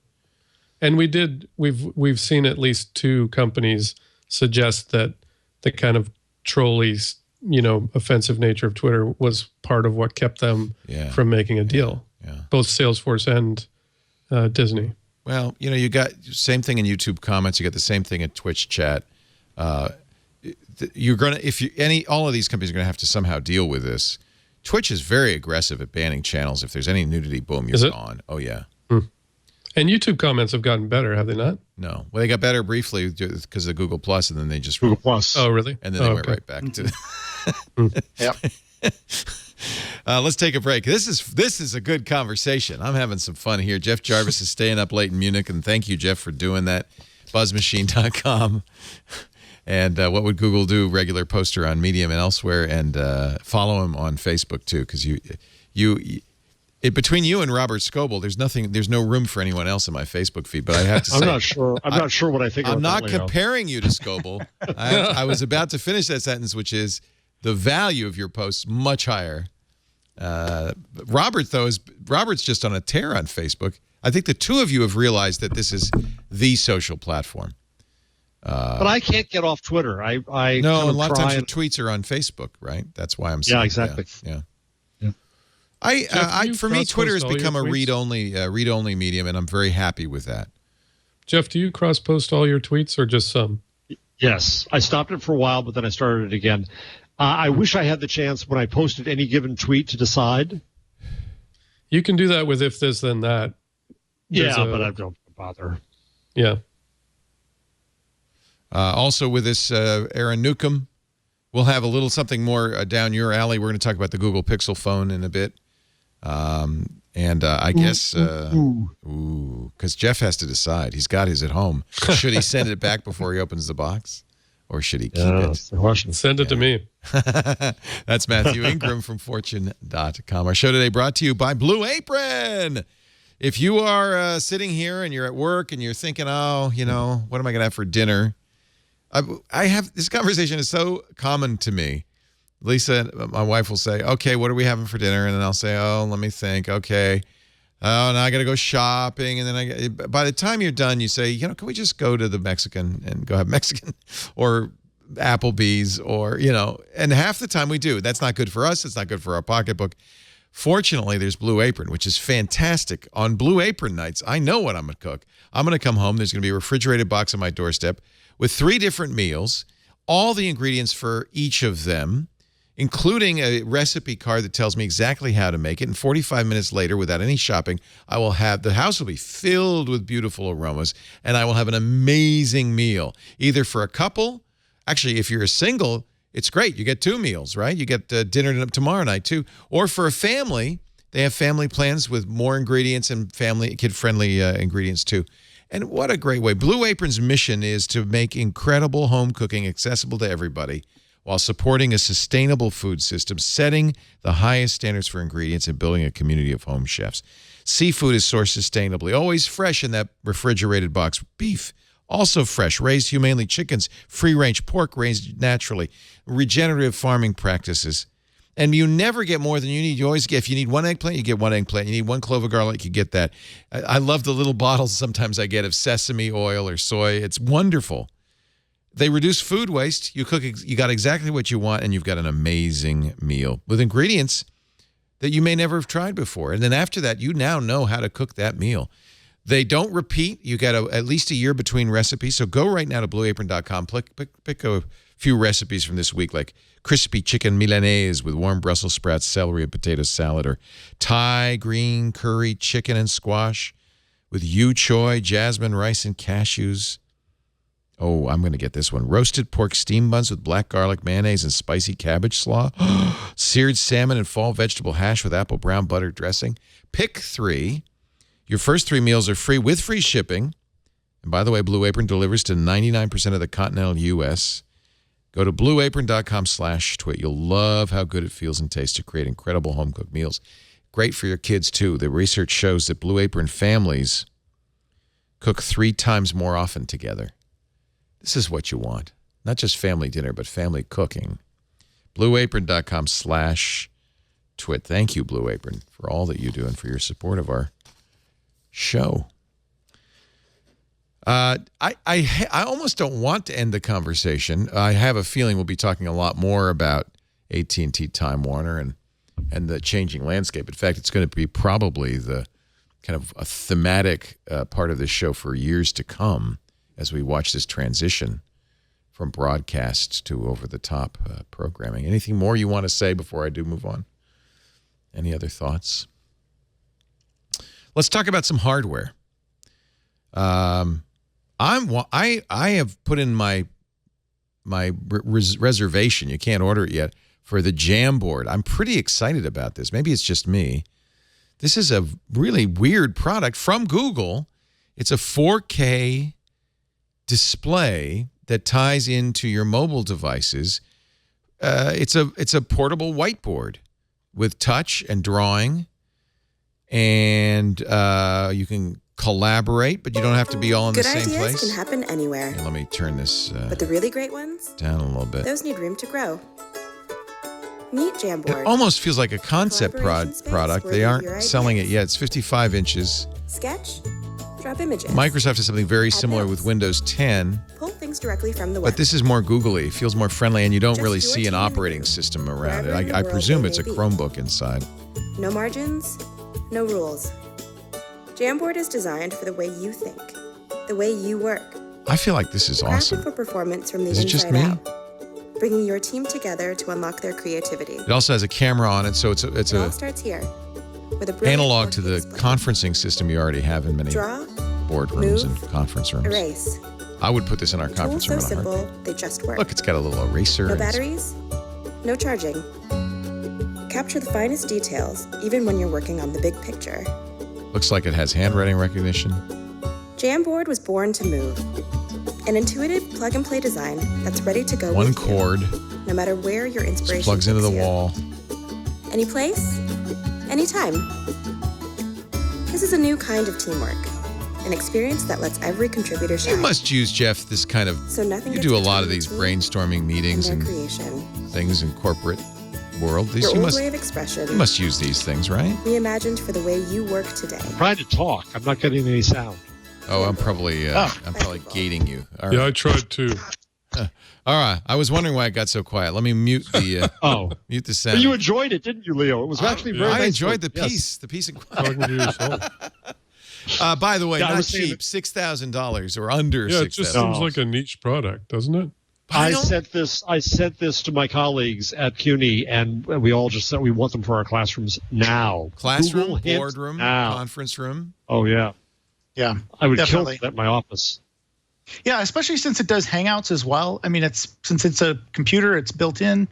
And we've seen at least 2 companies suggest that the kind of trolly, offensive nature of Twitter was part of what kept them from making a deal. Yeah. Both Salesforce and Disney. Well, you got same thing in YouTube comments. You got the same thing in Twitch chat. You're gonna all of these companies are gonna have to somehow deal with this. Twitch is very aggressive at banning channels. If there's any nudity, boom, you're gone. Oh yeah. And YouTube comments have gotten better, have they not? No. Well, they got better briefly because of Google Plus, and then they just Google Plus. Oh, really? And then they went right back to. Yep. Let's take a break. This is a good conversation. I'm having some fun here. Jeff Jarvis is staying up late in Munich, and thank you, Jeff, for doing that. Buzzmachine.com. And What Would Google Do? Regular poster on Medium and elsewhere, and follow him on Facebook too, because between you and Robert Scoble, there's no room for anyone else in my Facebook feed. But I have to say, I'm not sure what I think. I'm not comparing you to Scoble. I was about to finish that sentence, which is the value of your posts much higher. Robert, though, Robert's just on a tear on Facebook. I think the 2 of you have realized that this is the social platform. But I can't get off Twitter. I no, a lot of times your tweets are on Facebook, right? That's why I'm saying. Yeah, exactly. Yeah. Jeff, for me, Twitter has become a read-only medium, and I'm very happy with that. Jeff, do you cross-post all your tweets or just some? Yes. I stopped it for a while, but then I started it again. I wish I had the chance when I posted any given tweet to decide. You can do that with if this, then that. But I don't bother. Yeah. Also with this, Aaron Newcomb, we'll have a little something more down your alley. We're going to talk about the Google Pixel phone in a bit. I guess, because Jeff has to decide. He's got his at home. Should he send it back before he opens the box? Or should he keep it? Send it to me. That's Mathew Ingram from Fortune.com. Our show today brought to you by Blue Apron. If you are sitting here and you're at work and you're thinking, what am I going to have for dinner? I have this conversation is so common to me. Lisa, my wife, will say, okay, what are we having for dinner? And then I'll say, oh, let me think. Okay. Oh, now I got to go shopping. And then by the time you're done, you say, can we just go to the Mexican and go have Mexican or Applebee's or, and half the time we do. That's not good for us. It's not good for our pocketbook. Fortunately, there's Blue Apron, which is fantastic. On Blue Apron nights, I know what I'm going to cook. I'm going to come home. There's going to be a refrigerated box on my doorstep with 3 different meals, all the ingredients for each of them, including a recipe card that tells me exactly how to make it. And 45 minutes later, without any shopping, the house will be filled with beautiful aromas, and I will have an amazing meal, either for a couple. Actually, if you're a single, it's great. You get 2 meals, right? You get dinner tomorrow night, too. Or for a family, they have family plans with more ingredients and kid-friendly ingredients, too. And what a great way. Blue Apron's mission is to make incredible home cooking accessible to everybody while supporting a sustainable food system, setting the highest standards for ingredients, and building a community of home chefs. Seafood is sourced sustainably, always fresh in that refrigerated box. Beef, also fresh, raised humanely. Chickens, free-range. Pork, raised naturally. Regenerative farming practices. And you never get more than you need. You always get, if you need one eggplant, you get one eggplant. You need one clove of garlic, you get that. I love the little bottles sometimes I get of sesame oil or soy. It's wonderful. They reduce food waste. You cook, you got exactly what you want, and you've got an amazing meal with ingredients that you may never have tried before. And then after that, you now know how to cook that meal. They don't repeat. You got at least a year between recipes. So go right now to blueapron.com. Pick a few recipes from this week, like crispy chicken Milanese with warm Brussels sprouts, celery, and potato salad, or Thai green curry chicken and squash with yu choy, jasmine rice, and cashews. Oh, I'm going to get this one. Roasted pork steam buns with black garlic, mayonnaise, and spicy cabbage slaw. Seared salmon and fall vegetable hash with apple brown butter dressing. Pick 3. Your first 3 meals are free with free shipping. And by the way, Blue Apron delivers to 99% of the continental U.S. Go to blueapron.com/twit. You'll love how good it feels and tastes to create incredible home-cooked meals. Great for your kids, too. The research shows that Blue Apron families cook 3 times more often together. This is what you want. Not just family dinner, but family cooking. blueapron.com/twit. Thank you, Blue Apron, for all that you do and for your support of our show. I almost don't want to end the conversation. I have a feeling we'll be talking a lot more about AT&T Time Warner and the changing landscape. In fact, it's going to be probably the kind of a thematic part of this show for years to come as we watch this transition from broadcast to over-the-top programming. Anything more you want to say before I do move on? Any other thoughts? Let's talk about some hardware. I have put in my reservation. You can't order it yet for the Jamboard. I'm pretty excited about this. Maybe it's just me. This is a really weird product from Google. It's a 4K display that ties into your mobile devices. It's a portable whiteboard with touch and drawing, and you can collaborate, but you don't have to be all in the same place. Good ideas can happen anywhere. Here, let me turn this but the really great ones? Down a little bit. Those need room to grow. Meet Jamboard. It almost feels like a concept product. They aren't selling it yet. It's 55 inches. Sketch. Drop images. Microsoft has something very similar with Windows 10. Pull things directly from the web. But this is more googly. It feels more friendly, and you don't really see an operating system around it. I presume it's a Chromebook inside. No margins, no rules. Jamboard is designed for the way you think, the way you work. I feel like this is awesome. Crafted for performance from the Is it just inside me? out, bringing your team together to unlock their creativity. It also has a camera on it, so it's It all starts here, with a brilliant analog to the display. conferencing system you already have in many Draw, boardrooms move, and conference rooms. erase. I would put this in our Tools conference so room in a simple, heartbeat. they just work. Look, it's got a little eraser. No and it's- batteries, no charging. Capture the finest details, even when you're working on the big picture. Looks like it has handwriting recognition. Jamboard was born to move. An intuitive plug-and-play design that's ready to go One with you, cord. no matter where your inspiration Just plugs into the takes you. wall. Any place, anytime. This is a new kind of teamwork, an experience that lets every contributor You shine. must use, Jeff, this kind of... So nothing You gets do a between lot of the these team brainstorming and meetings their and creation. things in corporate world. These, Your you old way of expression, must use these things, right? reimagined for the way you work today. Trying to talk. I'm not getting any sound. Oh, I'm probably gating you. All right. Yeah, I tried to. All right. I was wondering why it got so quiet. Let me mute the mute the But sound. you enjoyed it, didn't you, Leo? It was actually very nice. I enjoyed the Yes. piece. The piece. Talking to yourself. By the way, Yeah, I not was saying cheap. that- $6,000 or under Yeah, it just $6,000. seems like a niche product, doesn't it? I sent this to my colleagues at CUNY, and we all just said we want them for our classrooms now. Classroom, Google Hint boardroom, now. conference room. Oh yeah, Yeah, I would definitely. kill that at my office. Yeah, especially since it does Hangouts as well. I mean, since it's a computer, it's built in.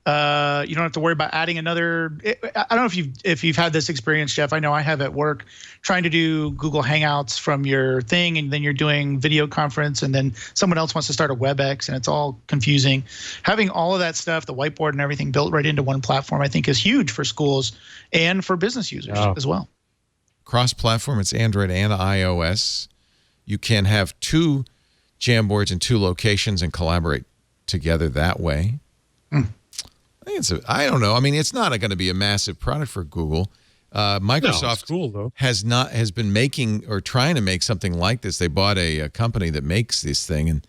You don't have to worry about adding another. I don't know if you've had this experience, Jeff. I know I have at work, trying to do Google Hangouts from your thing, and then you're doing video conference, and then someone else wants to start a WebEx, and it's all confusing. Having all of that stuff, the whiteboard and everything built right into one platform, I think is huge for schools and for business users as well. Cross-platform, it's Android and iOS. You can have 2 Jamboards in 2 locations and collaborate together that way. I don't know. I mean, it's not going to be a massive product for Google. Microsoft has been making or trying to make something like this. They bought a company that makes this thing, and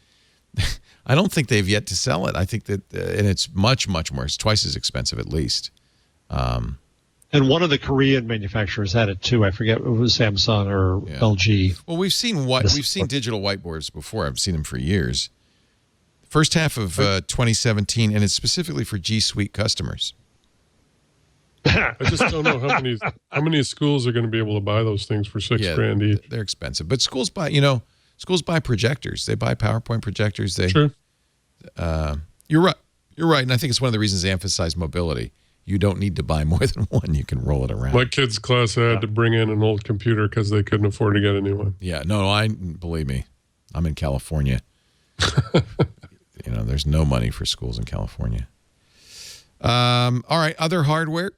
I don't think they've yet to sell it. I think that, and it's much, much more. It's twice as expensive at least. And one of the Korean manufacturers had it too. I forget if it was Samsung or LG. Well, we've seen digital whiteboards before. I've seen them for years. First half of 2017, and it's specifically for G Suite customers. I just don't know how many schools are going to be able to buy those things for $6,000 each. They're expensive, but schools buy projectors. They buy PowerPoint projectors. Sure. You're right. You're right, and I think it's one of the reasons they emphasize mobility. You don't need to buy more than one. You can roll it around. My kids' class had to bring in an old computer because they couldn't afford to get a new one. Yeah, believe me, I'm in California. There's no money for schools in California. All right, other hardware.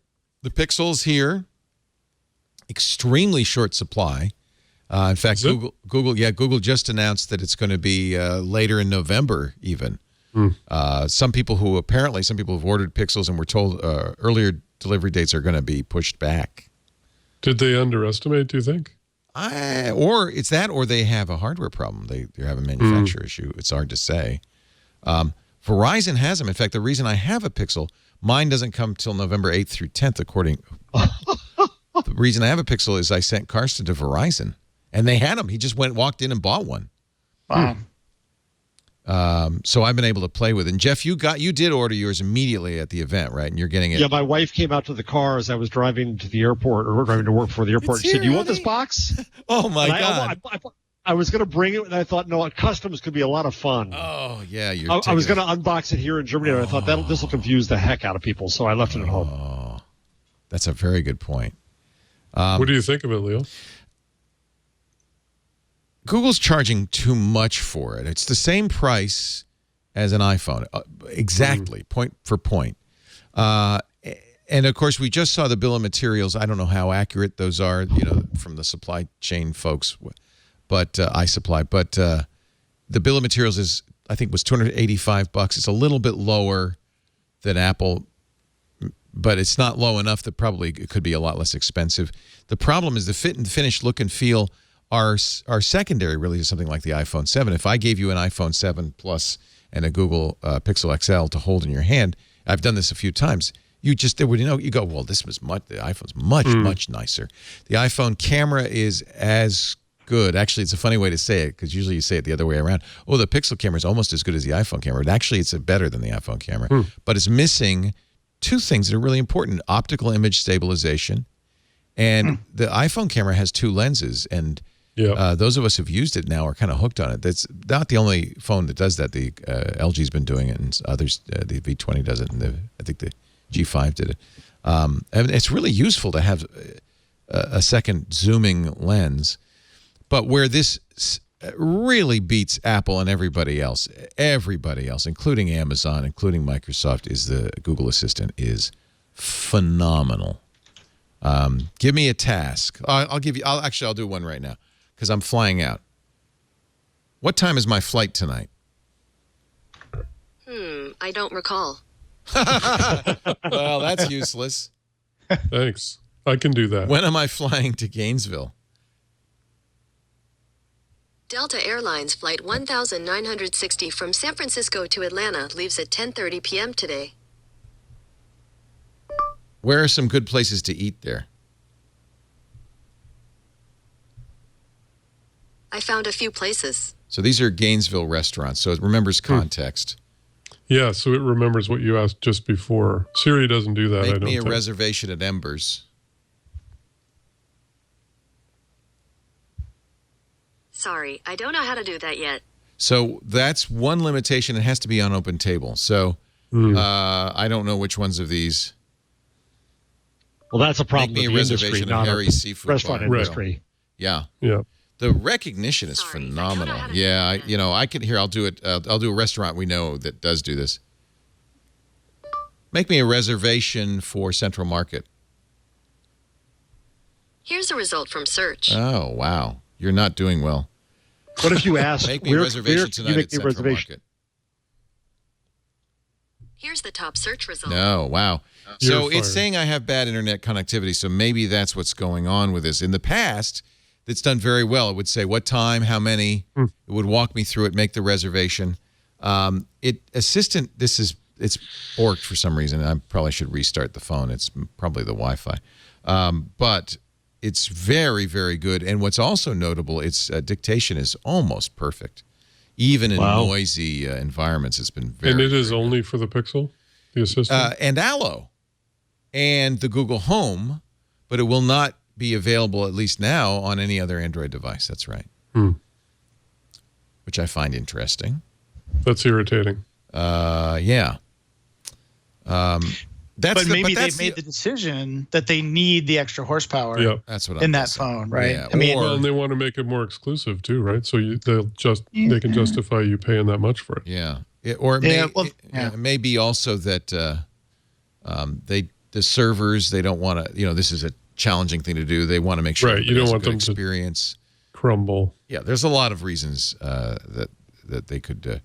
The Pixel's here. Extremely short supply. In fact, Google just announced that it's going to be later in November even. Some people who've ordered Pixels and were told earlier delivery dates are going to be pushed back. Did they underestimate, do you think? Or it's that, or they have a hardware problem. They have a manufacturer issue. It's hard to say. Verizon has them. In fact, the reason I have a Pixel, mine doesn't come till November 8th through 10th, The reason I have a Pixel is I sent Karsten to Verizon, and they had them. He just walked in and bought one. Wow. So I've been able to play with it. And Jeff, you did order yours immediately at the event, right? And you're getting it. Yeah, my wife came out to the car as I was driving to the airport, or driving to work for the airport. She said, "You want this box?" Oh my God! I was going to bring it, and I thought, no, customs could be a lot of fun. Oh yeah, I was going to unbox it here in Germany, and I thought this will confuse the heck out of people, so I left it at home. Oh, that's a very good point. What do you think of it, Leo? Google's charging too much for it. It's the same price as an iPhone, exactly, point for point. And of course, we just saw the bill of materials. I don't know how accurate those are, from the supply chain folks, but iSupply. But the bill of materials I think, was $285. It's a little bit lower than Apple, but it's not low enough that probably it could be a lot less expensive. The problem is the fit and finish, look and feel are secondary really to something like the iPhone 7. If I gave you an iPhone 7 Plus and a Google Pixel XL to hold in your hand, I've done this a few times. You go, well, the iPhone's much nicer. The iPhone camera is as good. Actually, it's a funny way to say it because usually you say it the other way around. Oh, the Pixel camera is almost as good as the iPhone camera. Actually, it's better than the iPhone camera, but it's missing two things that are really important: optical image stabilization, and the iPhone camera has two lenses. And those of us who've used it now are kind of hooked on it. That's not the only phone that does that. The LG's been doing it, and others. The V20 does it, and I think the G5 did it. And it's really useful to have a second zooming lens. But where this really beats Apple and everybody else, including Amazon, including Microsoft, is the Google Assistant is phenomenal. Give me a task. I'll do one right now because I'm flying out. What time is my flight tonight? I don't recall. Well, that's useless. Thanks. I can do that. When am I flying to Gainesville? Delta Airlines Flight 1960 from San Francisco to Atlanta leaves at 10:30 p.m. today. Where are some good places to eat there? I found a few places. So these are Gainesville restaurants, so it remembers context. Yeah, so it remembers what you asked just before. Siri doesn't do that, I don't think. Make me a reservation at Embers. Sorry, I don't know how to do that yet. So that's one limitation. It has to be on Open Table. So I don't know which ones of these. Well, that's a problem. Make me a with the industry, reservation not at our Harry's Seafood restaurant Bar. industry. Yeah. Yeah. The recognition is phenomenal. Yeah, I could hear. I'll do it. I'll do a restaurant we know that does do this. Make me a reservation for Central Market. Here's a result from search. Oh, wow. You're not doing well. What if you ask? Make me a reservation tonight at Central Market. Here's the top search result. No, wow. You're So it's fired. saying I have bad internet connectivity, so maybe that's what's going on with this. In the past, it's done very well. It would say what time, how many. It would walk me through it, make the reservation. It's borked for some reason. I probably should restart the phone. It's probably the Wi-Fi. But it's very, very good. And what's also notable, its dictation is almost perfect. Even in noisy environments, it's been very And it is very only for the Pixel, the assistant? and Allo and the Google Home, but it will not be available, at least now, on any other Android device. That's right. Which I find interesting. That's irritating. Yeah. But maybe they've made the decision that they need the extra horsepower That's what I'm in that guessing. phone, right? Yeah, I mean, Well, and they want to make it more exclusive too, right? So they can justify you paying that much for it. Yeah. It may be also that the servers, they don't want to, this is a challenging thing to do. They want to make sure You don't has a want good them experience. to crumble. Yeah, there's a lot of reasons that they could.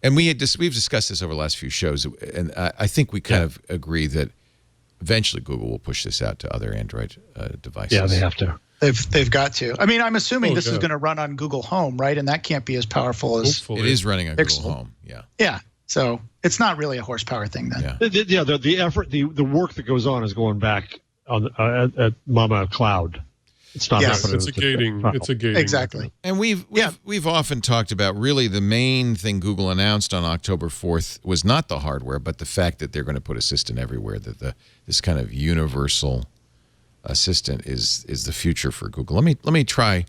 And we've discussed this over the last few shows, and I think we kind of agree that eventually Google will push this out to other Android devices. Yeah, they have to. they've got to. I mean, I'm assuming this is going to run on Google Home, right? And that can't be as powerful as Hopefully. It is running on Google Home. Yeah. Yeah. So it's not really a horsepower thing then. Yeah. The effort, the work that goes on is going back on at Mama Cloud. It's not happening. It's a gating. It's a gating. Exactly. And we've often talked about really the main thing Google announced on October 4th was not the hardware, but the fact that they're going to put Assistant everywhere. That this kind of universal Assistant is the future for Google. Let me try.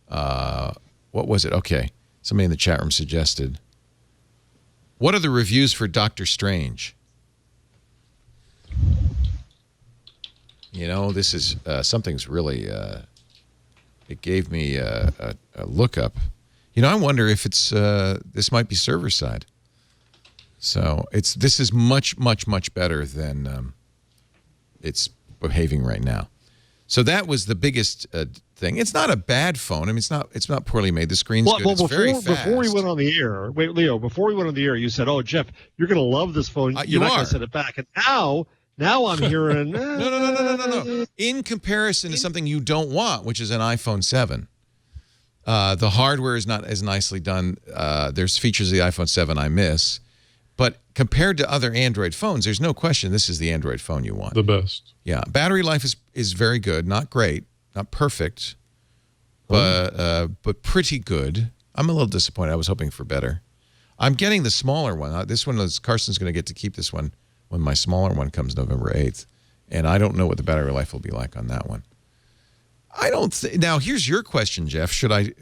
What was it? Okay, somebody in the chat room suggested. What are the reviews for Doctor Strange? This is something's really. It gave me a lookup. I wonder if it's this might be server side. So this is much better than it's behaving right now. So that was the biggest thing. It's not a bad phone. I mean, it's not poorly made. The screen's good. It's very fast. Before we went on the air, wait, Leo. Before we went on the air, you said, "Oh, Jeff, you're going to love this phone. You're not going to send it back." And now I'm hearing no. In comparison to something you don't want, which is an iPhone 7, the hardware is not as nicely done. There's features of the iPhone 7 I miss, but compared to other Android phones, there's no question this is the Android phone you want. The best. Yeah, battery life is very good, not great, not perfect, but pretty good. I'm a little disappointed. I was hoping for better. I'm getting the smaller one. This one is Carson's going to get to keep this one when my smaller one comes November 8th. And I don't know what the battery life will be like on that one. Now, here's your question, Jeff. Should I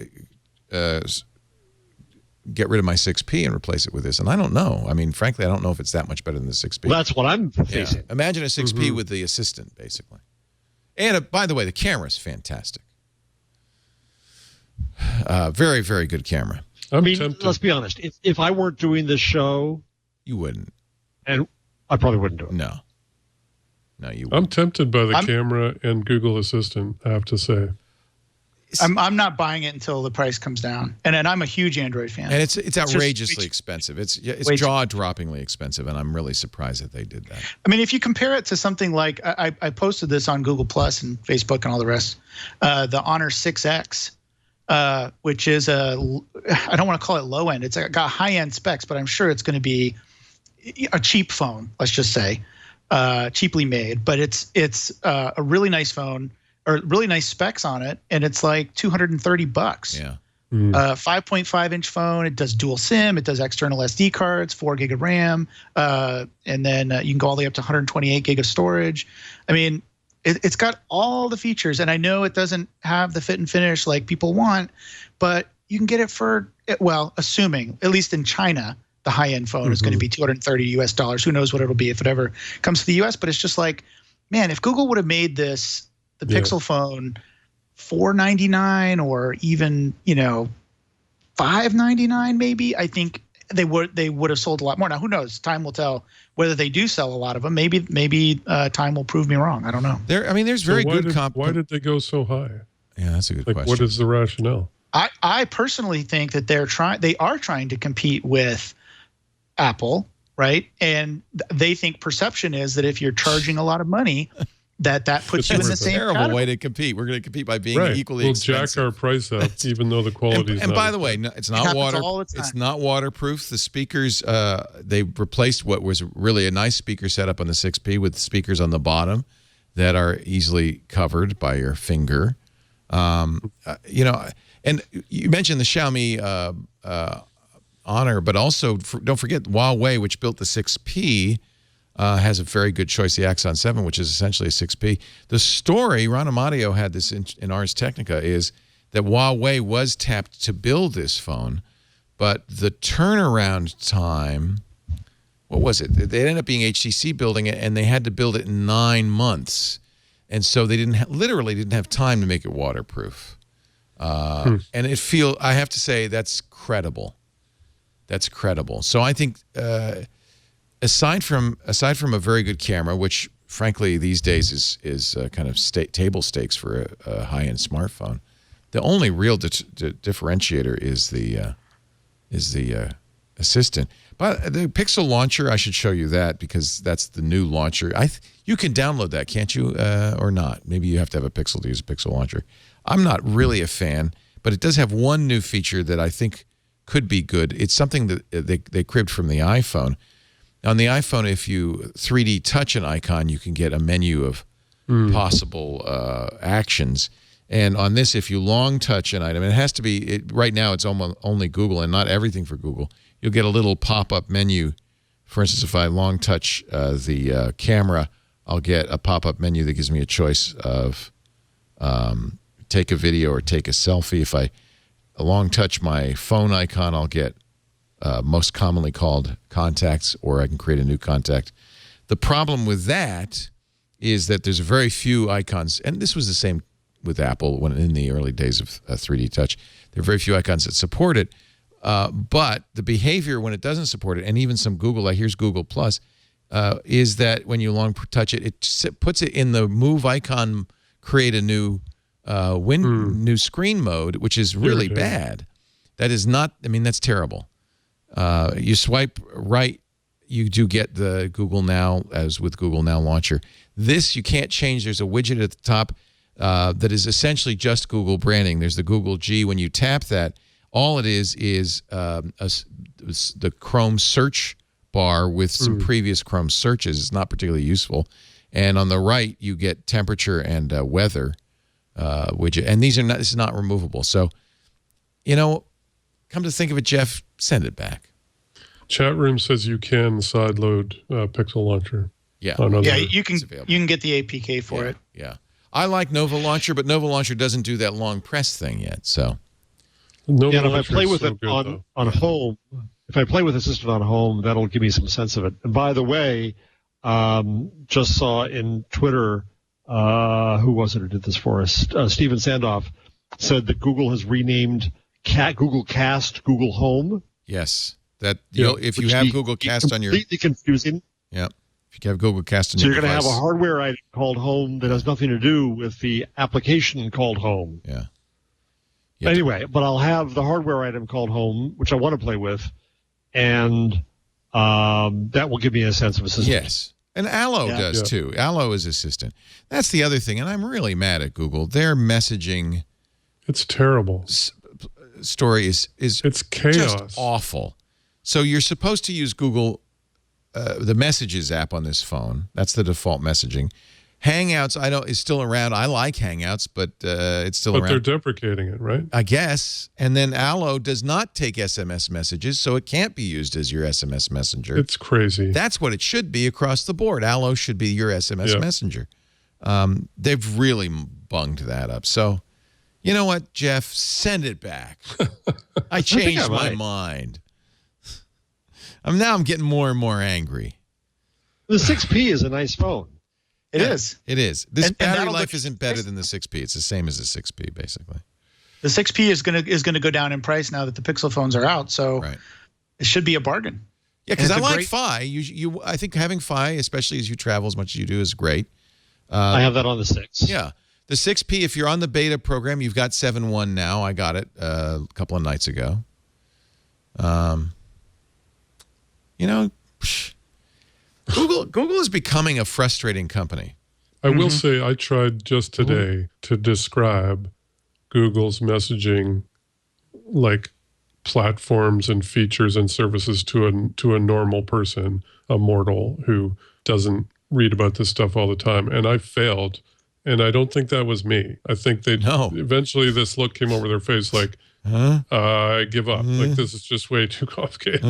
get rid of my 6P and replace it with this? And I don't know. I mean, frankly, I don't know if it's that much better than the 6P. Well, that's what I'm facing. Yeah. Imagine a 6P with the Assistant, basically. And by the way, the camera is fantastic. Very, very good camera. I mean, let's be honest. If I weren't doing this show, you wouldn't. And I probably wouldn't do it. No, you wouldn't. I'm tempted by the camera and Google Assistant, I have to say. I'm not buying it until the price comes down. And I'm a huge Android fan. And it's outrageously expensive. It's jaw-droppingly expensive, and I'm really surprised that they did that. I mean, if you compare it to something like I posted this on Google Plus and Facebook and all the rest, the Honor 6X, which is I don't want to call it low end. It's got high end specs, but I'm sure it's going to be a cheap phone. Let's just say cheaply made, but it's a really nice phone or really nice specs on it, and it's like $230. Yeah. 5.5-inch phone. It does dual SIM. It does external SD cards, 4 gig of RAM, and then you can go all the way up to 128 gig of storage. I mean, it's got all the features, and I know it doesn't have the fit and finish like people want, but you can get it for, well, assuming, at least in China, the high-end phone is going to be $230 US. Who knows what it'll be if it ever comes to the US? But it's just like, man, if Google would have made the Pixel phone $499 or even, $599 maybe, I think they would have sold a lot more. Now, who knows? Time will tell whether they do sell a lot of them. Maybe time will prove me wrong. I don't know. There's very good why did they go so high? Yeah, that's a good question. What is the rationale? I personally think that they are trying to compete with Apple, right? And they think perception is that if you're charging a lot of money, that puts you in the same terrible category. Way to compete. We're going to compete by being equally expensive. We'll jack our price up, even though the quality is. And by the way, it's not It's not waterproof. The speakers, they replaced what was really a nice speaker setup on the 6P with speakers on the bottom that are easily covered by your finger. And you mentioned the Xiaomi Honor, but also don't forget Huawei, which built the 6P. Has a very good choice, the Axon 7, which is essentially a 6P. The story, Ron Amadio had this in Ars Technica, is that Huawei was tapped to build this phone, but the turnaround time, what was it? They ended up being HTC building it, and they had to build it in 9 months. And so they literally didn't have time to make it waterproof. And I have to say, that's credible. That's credible. So I think... Aside from a very good camera, which frankly these days is kind of table stakes for a high-end smartphone, the only real differentiator is the Assistant. But the Pixel launcher, I should show you that because that's the new launcher. You can download that, can't you, or not? Maybe you have to have a Pixel to use a Pixel launcher. I'm not really a fan, but it does have one new feature that I think could be good. It's something that they cribbed from the iPhone. On the iPhone, if you 3D touch an icon, you can get a menu of possible actions. And on this, if you long touch an item, it has to be, right now it's only Google and not everything for Google. You'll get a little pop-up menu. For instance, if I long touch the camera, I'll get a pop-up menu that gives me a choice of take a video or take a selfie. If I long touch my phone icon, I'll get most commonly called contacts, or I can create a new contact. The problem with that is that there's very few icons, and this was the same with Apple when in the early days of 3D Touch. There are very few icons that support it, but the behavior when it doesn't support it, and even some Google, like here's Google Plus, is that when you long touch it, it puts it in the move icon, create a new new screen mode, which is really bad. That is not, I mean, that's terrible. You swipe right, you do get the Google Now, as with Google Now Launcher. This you can't change. There's a widget at the top that is essentially just Google branding. There's the Google G. When you tap that, all it is the Chrome search bar with some previous Chrome searches. It's not particularly useful. And on the right, you get temperature and weather widget. And this is not removable. So, come to think of it, Jeff, send it back. Chat room says you can sideload Pixel Launcher. Yeah, you can get the APK for it. Yeah, I like Nova Launcher, but Nova Launcher doesn't do that long press thing yet. So, if I play with it on home, if I play with Assistant on home, that'll give me some sense of it. And by the way, just saw in Twitter, who was it who did this for us? Steven Sandoff said that Google has renamed Google Cast Google Home. Yes, if you have Google Cast on your completely confusing. Yeah, if you have Google Cast on your you're going to device. have a hardware item called Home that has nothing to do with the application called Home. Yeah. Anyway, but I'll have the hardware item called Home, which I want to play with, and that will give me a sense of assistance. Yes. And Allo does too. Allo is assistant. That's the other thing, and I'm really mad at Google. Their messaging, it's terrible. Story is it's chaos. Just awful. So you're supposed to use Google, the Messages app on this phone. That's the default messaging. Hangouts, I know, is still around. I like Hangouts, but it's still around. But they're deprecating it, right? I guess. And then Allo does not take SMS messages, so it can't be used as your SMS messenger. It's crazy. That's what it should be across the board. Allo should be your SMS messenger. They've really bunged that up. So, you know what, Jeff? Send it back. I changed my mind. Now I'm getting more and more angry. The 6P is a nice phone. It is. It is. This battery that'll life look- isn't better than the 6P. It's the same as the 6P, basically. The 6P is gonna go down in price now that the Pixel phones are out. So Right. it should be a bargain. Yeah, because And I it's a like great- Fi. I think having Fi, especially as you travel as much as you do, is great. I have that on the 6. Yeah. The 6P, if you're on the beta program, you've got 7.1 now. I got it a couple of nights ago. Google is becoming a frustrating company. I will say I tried just today to describe Google's messaging, like platforms and features and services to a normal person, a mortal who doesn't read about this stuff all the time. And I failed. And I don't think that was me. I think eventually this look came over their face like, I give up. Like, this is just way too complicated.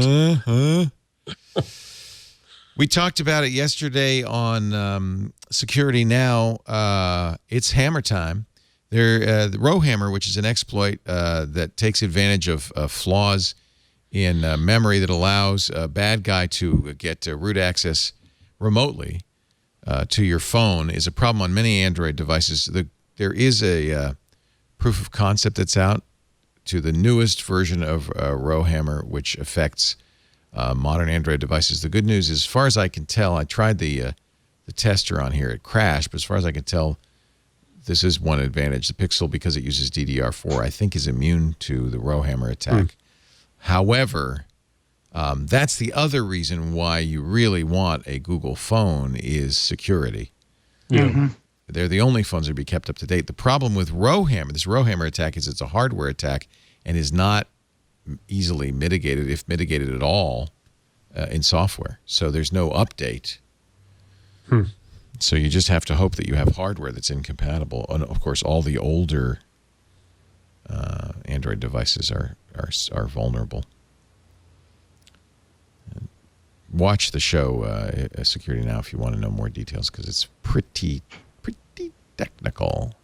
We talked about it yesterday on Security Now. It's hammer time. The Rowhammer, which is an exploit that takes advantage of flaws in memory that allows a bad guy to get root access remotely to your phone, is a problem on many Android devices. There is a proof of concept that's out to the newest version of Rowhammer, which affects modern Android devices. The good news is, as far as I can tell, I tried the tester on here. It crashed, but as far as I can tell, this is one advantage. The Pixel, because it uses DDR4, I think is immune to the Rowhammer attack. However, that's the other reason why you really want a Google phone is security. Yeah. They're the only phones that be kept up to date. The problem with Rowhammer, this Rowhammer attack, is it's a hardware attack and is not easily mitigated, if mitigated at all, in software. So there's no update. So you just have to hope that you have hardware that's incompatible. And of course, all the older Android devices are vulnerable. Watch the show Security Now if you want to know more details, because it's pretty technical.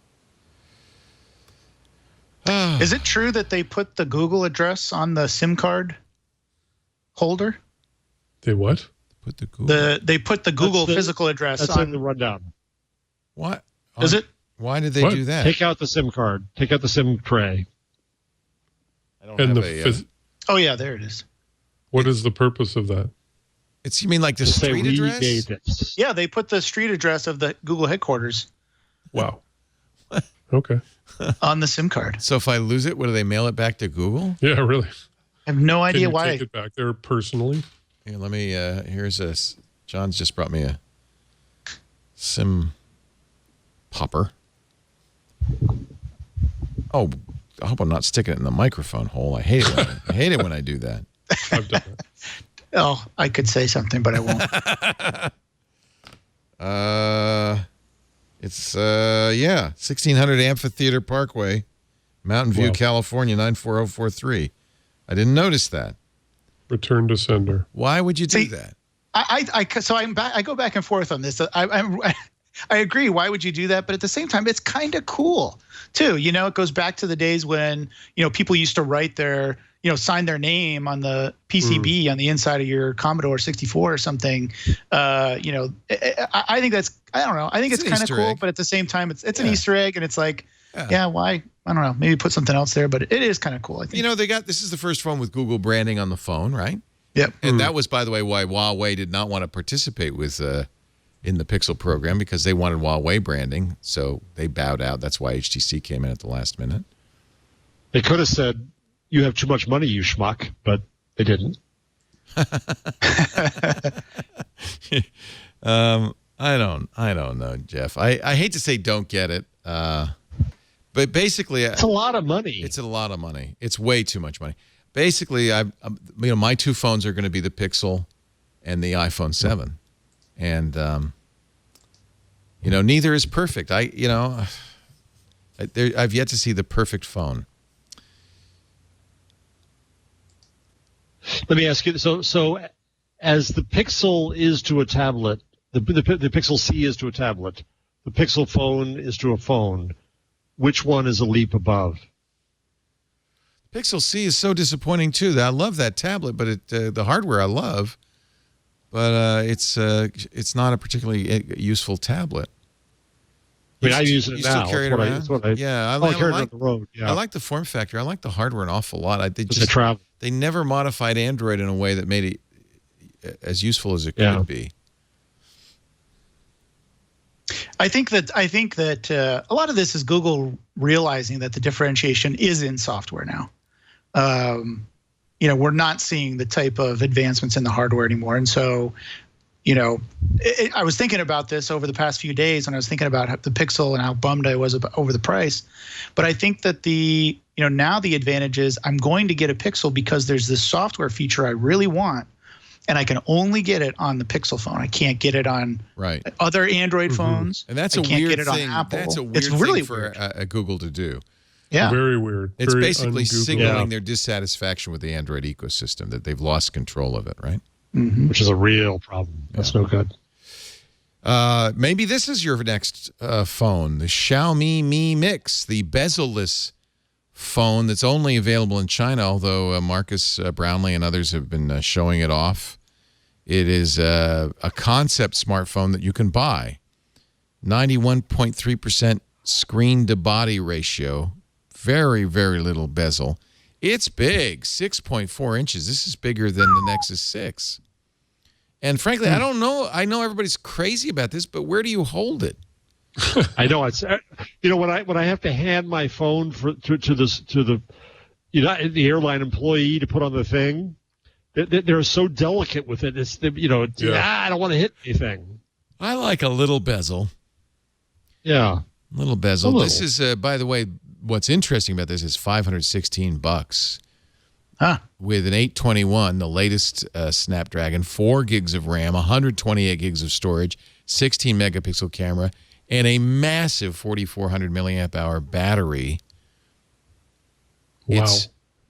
Is it true that they put the Google address on the SIM card holder? They what? Put the Google. They put the Google physical address That's on in the rundown. What? Is it? Why did they What? do that? Take out the SIM card. Take out the SIM tray. I don't And have the Oh yeah, there it is. what is the purpose of that? It's, you mean like the To say street we address? made this. Yeah, they put the street address of the Google headquarters Wow. Okay. on the SIM card. So if I lose it, what do they mail it back to Google? Yeah, really. I have no Can idea you why. take it back there personally? Here, let me. Here's a. John's just brought me a SIM popper. Oh, I hope I'm not sticking it in the microphone hole. I hate it. I hate it when I do that. I've done that. Oh, I could say something, but I won't. It's 1600 Amphitheater Parkway, Mountain View, Wow. California 94043. I didn't notice that. Return to sender. Why would you do See, that? I go back and forth on this. I agree. Why would you do that? But at the same time, it's kind of cool too. You know, it goes back to the days when, people used to write their, sign their name on the PCB on the inside of your Commodore 64 or something. I think that's, I don't know. I think it's an kind of Easter cool, egg. but at the same time, it's an Yeah. Easter egg, and it's like, Yeah. why? I don't know. Maybe put something else there, but it is kind of cool. I think. This is the first phone with Google branding on the phone, right? Yep. And that was, by the way, why Huawei did not want to participate with in the Pixel program, because they wanted Huawei branding, so they bowed out. That's why HTC came in at the last minute. They could have said, "You have too much money, you schmuck," but they didn't. I don't know, Jeff. I hate to say don't get it, but basically, It's a lot of money. it's a lot of money. It's way too much money. Basically, my two phones are going to be the Pixel and the iPhone 7, and neither is perfect. I've yet to see the perfect phone. Let me ask you. So as the Pixel is to a tablet, the Pixel C is to a tablet, the Pixel phone is to a phone. Which one is a leap above? Pixel C is so disappointing too. I love that tablet, but the hardware I love, but it's not a particularly useful tablet. I mean, I use it you now. Still carry it around? Yeah, I carry it on the road. Yeah. I like the form factor. I like the hardware an awful lot. They never modified Android in a way that made it as useful as it could be. I think that a lot of this is Google realizing that the differentiation is in software now. We're not seeing the type of advancements in the hardware anymore, and so, I was thinking about this over the past few days, and I was thinking about the Pixel and how bummed I was over the price. But I think that now the advantage is I'm going to get a Pixel because there's this software feature I really want, and I can only get it on the Pixel phone. I can't get it on other Android phones. And that's I a can't weird get it thing. on Apple. That's a weird it's really thing for Google to do. Yeah, very weird. It's very basically signaling their dissatisfaction with the Android ecosystem, that they've lost control of it, right? Mm-hmm. Which is a real problem. That's no good. Maybe this is your next phone, the Xiaomi Mi Mix, the bezel-less phone that's only available in China, although Marcus Brownlee and others have been showing it off. It is a concept smartphone that you can buy. 91.3% screen-to-body ratio. Very, very little bezel. It's big, 6.4 inches. This is bigger than the Nexus 6. And frankly, I don't know. I know everybody's crazy about this, but where do you hold it? I know it's when I have to hand my phone to the airline employee to put on the thing, they're so delicate with it. I don't want to hit anything. I like a little bezel. Yeah, little bezel. This is by the way, what's interesting about this is $516. With an 821, the latest Snapdragon, 4 gigs of RAM, 128 gigs of storage, 16 megapixel camera, and a massive 4,400 milliamp hour battery. Wow.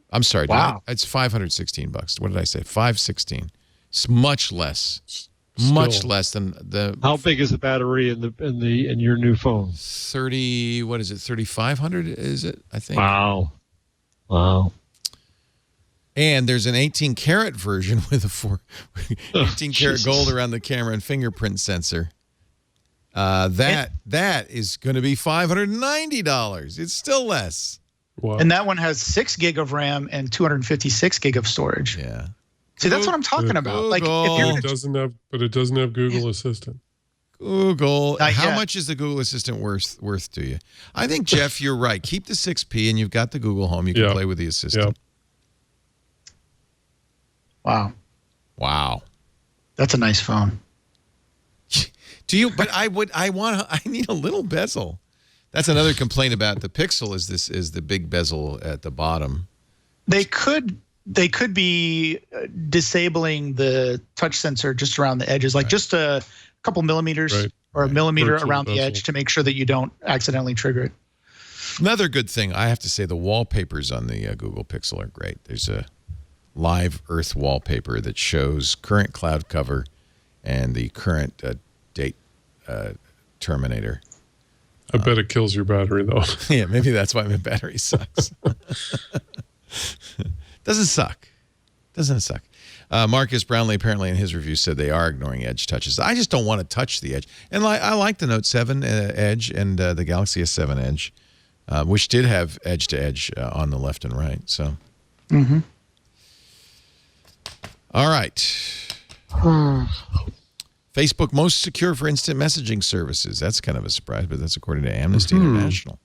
I'm sorry. Wow. It's $516. What did I say? 516. It's much less. Much less than the. How big is the battery in your new phone? 30. What is it? 3,500 is it? I think. Wow. And there's an 18-karat version with a 18-karat gold around the camera and fingerprint sensor. That is going to be $590. It's still less. Wow. And that one has 6 gig of RAM and 256 gig of storage. Yeah. See, that's what I'm talking about. Like, if you're it doesn't have Google Assistant. Google. Not How yet. much is the Google Assistant worth to you? I think, Jeff, you're right. Keep the 6P, and you've got the Google Home. You can play with the Assistant. Wow. That's a nice phone. Do you? But I need a little bezel. That's another complaint about the Pixel. Is the big bezel at the bottom? They could be disabling the touch sensor just around the edges, like just a couple millimeters or a millimeter Virtual around the bezel. edge to make sure that you don't accidentally trigger it. Another good thing, I have to say, the wallpapers on the Google Pixel are great. There's a live Earth wallpaper that shows current cloud cover and the current date terminator. I bet it kills your battery, though. Yeah, maybe that's why my battery sucks. Doesn't suck. Marcus Brownlee apparently in his review said they are ignoring edge touches. I just don't want to touch the edge. And I like the Note 7 Edge and the Galaxy S7 Edge, which did have edge-to-edge on the left and right. So, All right. Facebook most secure for instant messaging services. That's kind of a surprise, but that's according to Amnesty International.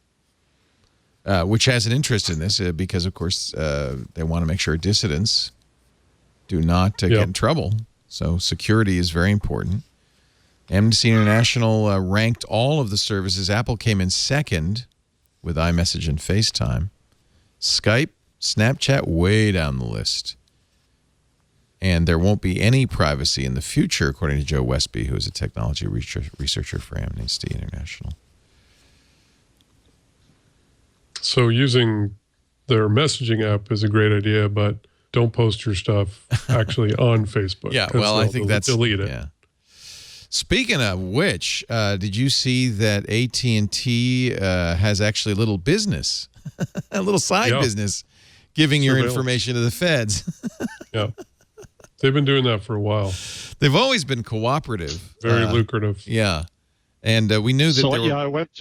Which has an interest in this because, of course, they want to make sure dissidents do not get in trouble. So security is very important. Amnesty International ranked all of the services. Apple came in second with iMessage and FaceTime. Skype, Snapchat, way down the list. And there won't be any privacy in the future, according to Joe Westby, who is a technology researcher for Amnesty International. So using their messaging app is a great idea, but don't post your stuff actually on Facebook. Yeah, well, I think that's delete it. Yeah. Speaking of which, did you see that AT&T has actually a little business, a little side business, giving your Surveillance. information to the feds. Yeah. They've been doing that for a while. They've always been cooperative. Very lucrative. Yeah. And we knew that So there were... I went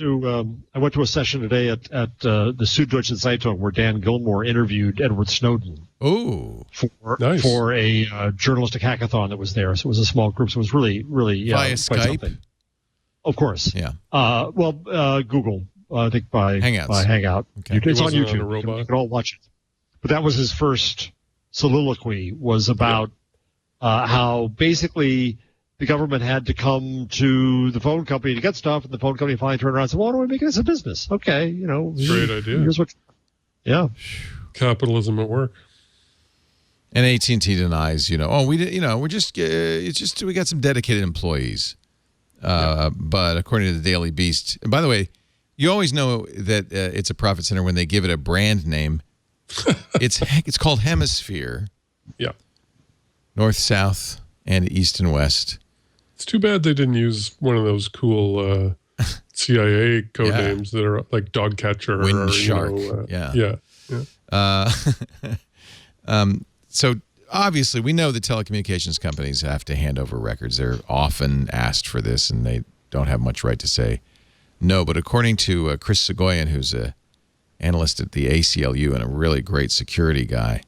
to a session today at the Süddeutsche Zeitung where Dan Gilmore interviewed Edward Snowden. Oh, Nice. For a journalistic hackathon that was there. So it was a small group. So it was really via quite Skype? something. Of course. Yeah. Google. I think by Hangouts. By Hangout. Okay. It's on wasn't YouTube. on a robot? You can all watch it. But that was his first soliloquy. Was about how basically the government had to come to the phone company to get stuff, and the phone company finally turned around and said, "Well, why don't we make this a business? Okay, Great idea. Here's what." Yeah. Capitalism at work. And AT&T denies, we did, we're just, it's just, we got some dedicated employees. But according to the Daily Beast, and by the way, you always know that it's a profit center when they give it a brand name. It's called Hemisphere. Yeah. North, South, and East and West. It's too bad they didn't use one of those cool CIA code names that are like dog catcher Wind or Shark. Yeah. So obviously we know that telecommunications companies have to hand over records. They're often asked for this, and they don't have much right to say no. But according to Chris Segoyan, who's an analyst at the ACLU and a really great security guy,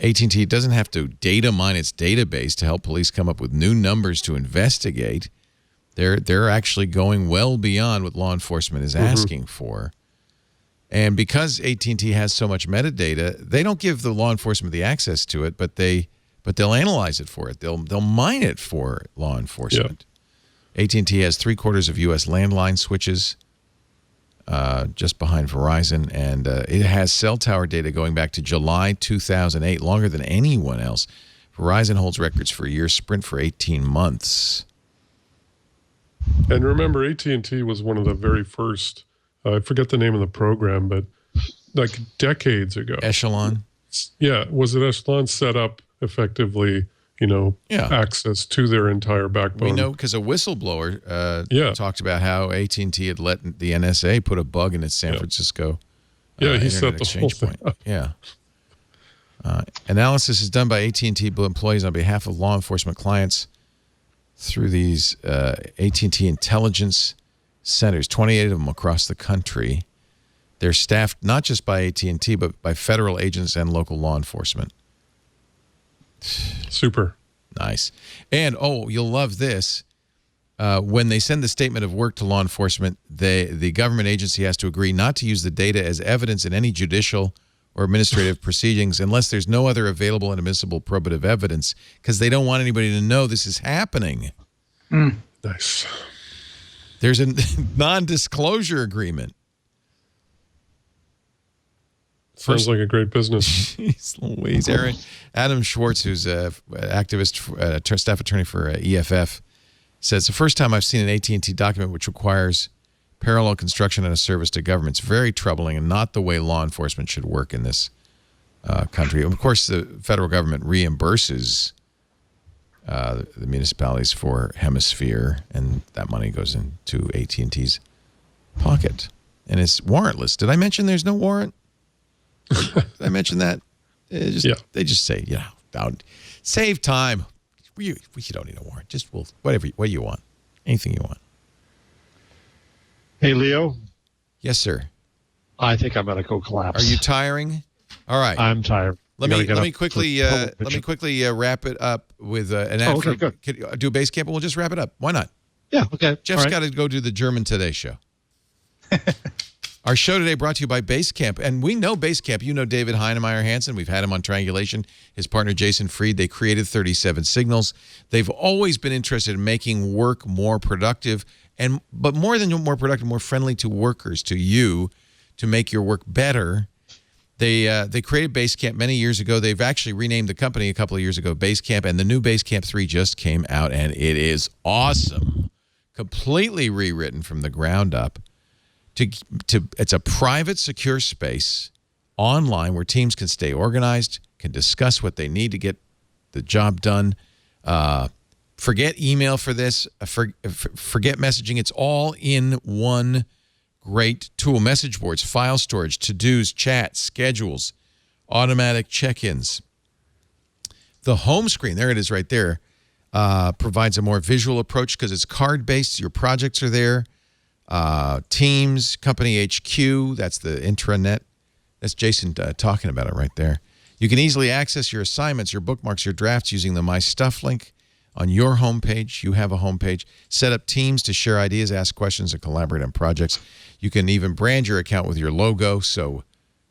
AT&T doesn't have to data mine its database to help police come up with new numbers to investigate. They're actually going well beyond what law enforcement is asking for. And because AT&T has so much metadata, they don't give the law enforcement the access to it, but they'll analyze it for it. They'll mine it for law enforcement. Yeah. AT&T has 3/4 of U.S. landline switches, just behind Verizon, and it has cell tower data going back to July 2008, longer than anyone else. Verizon holds records for a year, Sprint for 18 months. And remember, AT&T was one of the very first. I forget the name of the program, but like decades ago. Echelon? Yeah. Was it Echelon set up effectively, access to their entire backbone? We know because a whistleblower talked about how AT&T had let the NSA put a bug in its San Francisco he set Internet the whole exchange thing point. up. Yeah. Analysis is done by AT&T employees on behalf of law enforcement clients through these AT&T intelligence centers, 28 of them across the country. They're staffed not just by AT&T, but by federal agents and local law enforcement. Super. Nice. And, you'll love this. When they send the statement of work to law enforcement, the government agency has to agree not to use the data as evidence in any judicial or administrative proceedings unless there's no other available and admissible probative evidence, because they don't want anybody to know this is happening. Nice. There's a non-disclosure agreement. Sounds like a great business. Jeez Louise. Adam Schwartz, who's an activist, staff attorney for EFF, says, the first time I've seen an AT&T document which requires parallel construction and a service to government. It's very troubling and not the way law enforcement should work in this country. Of course, the federal government reimburses the municipalities for Hemisphere, and that money goes into AT&T's pocket. And it's warrantless. Did I mention there's no warrant? Did I mention that? They just say, save time. You don't need a warrant. Just what you want. Anything you want. Hey, Leo. Yes, sir. I think I'm going to go collapse. Are you tiring? All right. I'm tired. Let me quickly wrap it up with an ad. Okay, good. Do a base camp, and we'll just wrap it up. Why not? Yeah. Okay. Jeff's got to go do the German Today show. Our show today brought to you by Basecamp. And we know Basecamp. You know David Heinemeier Hansen. We've had him on Triangulation. His partner, Jason Fried. They created 37 Signals. They've always been interested in making work more productive, but more than more productive, more friendly to workers, to you, to make your work better. They created Basecamp many years ago. They've actually renamed the company a couple of years ago, Basecamp, and the new Basecamp 3 just came out, and it is awesome. Completely rewritten from the ground up. It's a private, secure space online where teams can stay organized, can discuss what they need to get the job done. Forget email for this. Forget messaging. It's all in one great tool. Message boards, file storage, to-dos, chat, schedules, automatic check-ins. The home screen, there it is right there, provides a more visual approach because it's card-based. Your projects are there. Teams, Company HQ, that's the intranet. That's Jason talking about it right there. You can easily access your assignments, your bookmarks, your drafts using the My Stuff link on your homepage. You have a homepage. Set up teams to share ideas, ask questions, and collaborate on projects. You can even brand your account with your logo. So,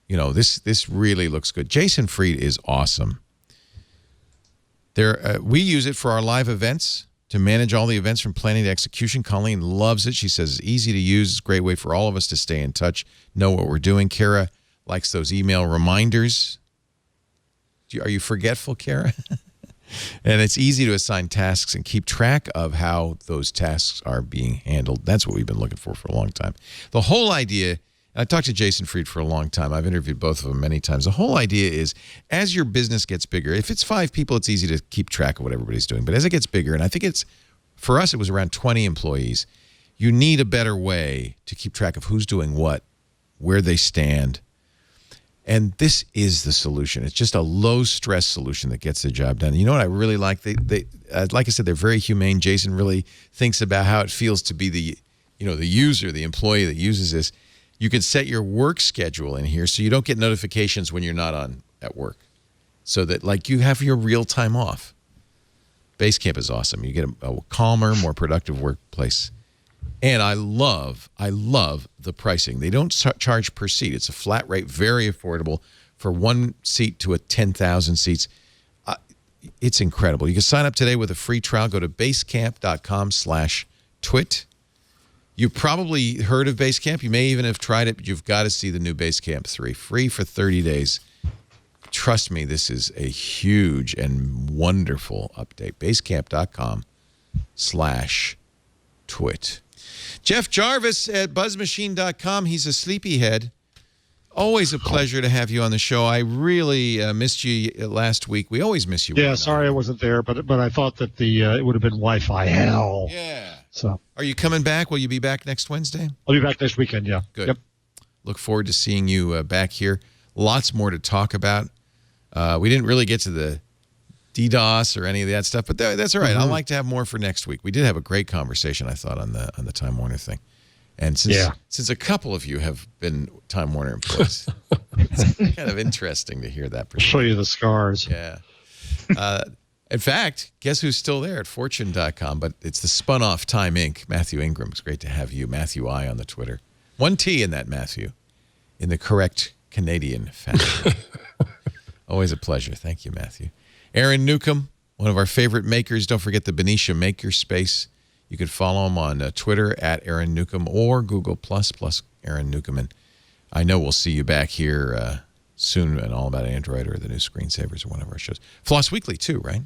you know, this really looks good. Jason Fried is awesome. We use it for our live events to manage all the events from planning to execution. Colleen loves it. She says it's easy to use. It's a great way for all of us to stay in touch, know what we're doing. Kara likes those email reminders. Are you forgetful, Kara? And it's easy to assign tasks and keep track of how those tasks are being handled. That's what we've been looking for a long time. The whole idea, I talked to Jason Fried for a long time. I've interviewed both of them many times. The whole idea is as your business gets bigger, if it's 5 people, it's easy to keep track of what everybody's doing. But as it gets bigger, and I think for us, it was around 20 employees, you need a better way to keep track of who's doing what, where they stand. And this is the solution. It's just a low-stress solution that gets the job done. You know what I really like? They like I said, they're very humane. Jason really thinks about how it feels to be the user, the employee that uses this. You can set your work schedule in here so you don't get notifications when you're not at work. So that, like, you have your real time off. Basecamp is awesome. You get a calmer, more productive workplace. And I love the pricing. They don't charge per seat. It's a flat rate, very affordable for 1 seat to 10,000 seats. It's incredible. You can sign up today with a free trial. Go to basecamp.com/twit. You've probably heard of Basecamp. You may even have tried it, but you've got to see the new Basecamp 3. Free for 30 days. Trust me, this is a huge and wonderful update. Basecamp.com/twit. Jeff Jarvis at buzzmachine.com. He's a sleepyhead. Always a pleasure to have you on the show. I really missed you last week. We always miss you. Yeah, sorry I wasn't there, but I thought that it would have been Wi-Fi hell. Yeah. So, are you coming back? Will you be back next Wednesday? I'll be back next weekend, yeah. Good. Yep. Look forward to seeing you back here. Lots more to talk about. We didn't really get to the DDoS or any of that stuff, but that's all right. I'd like to have more for next week. We did have a great conversation, I thought, on the Time Warner thing. And since a couple of you have been Time Warner employees, it's kind of interesting to hear that. I'll show you the scars. Yeah. In fact, guess who's still there at Fortune.com? But it's the spun-off Time Inc. Mathew Ingram. It's great to have you. Matthew I on the Twitter. 1 T in that, Matthew, in the correct Canadian fashion. Always a pleasure. Thank you, Matthew. Aaron Newcomb, one of our favorite makers. Don't forget the Benicia Makerspace. You can follow him on Twitter at Aaron Newcomb or Google plus Aaron Newcomb. And I know we'll see you back here soon and all about Android or the new screensavers or one of our shows. Floss Weekly too, right?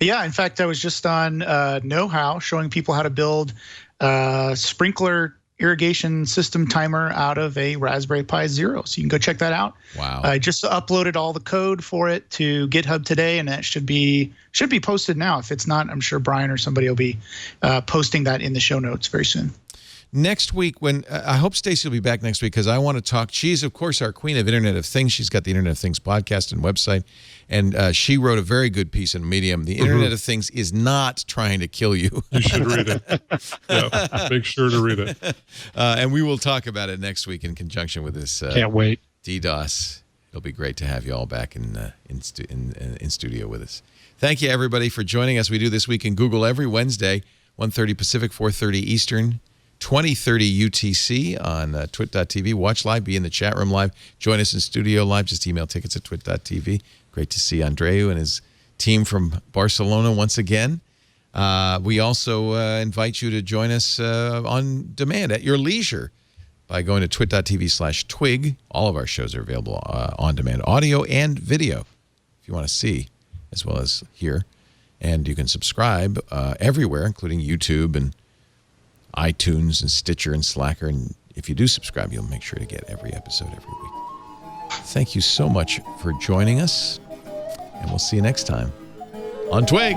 Yeah, in fact, I was just on Know How showing people how to build a sprinkler irrigation system timer out of a Raspberry Pi Zero. So you can go check that out. Wow. I just uploaded all the code for it to GitHub today, and that should be posted now. If it's not, I'm sure Brian or somebody will be posting that in the show notes very soon. Next week, I hope Stacey will be back next week because I want to talk. She's, of course, our queen of Internet of Things. She's got the Internet of Things podcast and website, and she wrote a very good piece in Medium. The Internet of Things is not trying to kill you. You should read it. Yeah, make sure to read it. And we will talk about it next week in conjunction with this. Can't wait. DDoS. It'll be great to have you all back in studio with us. Thank you, everybody, for joining us. We do This Week in Google every Wednesday, 1:30 Pacific, 4:30 Eastern. 2030 UTC on twit.tv. Watch live, be in the chat room live, join us in studio live, just email tickets at twit.tv. Great to see Andreu and his team from Barcelona once again. We also invite you to join us on demand at your leisure by going to twit.tv/twig. All of our shows are available on demand, audio and video, if you want to see as well as hear. And you can subscribe everywhere, including YouTube and iTunes and Stitcher and Slacker. And if you do subscribe, you'll make sure to get every episode every week. Thank you so much for joining us, and we'll see you next time on Twig.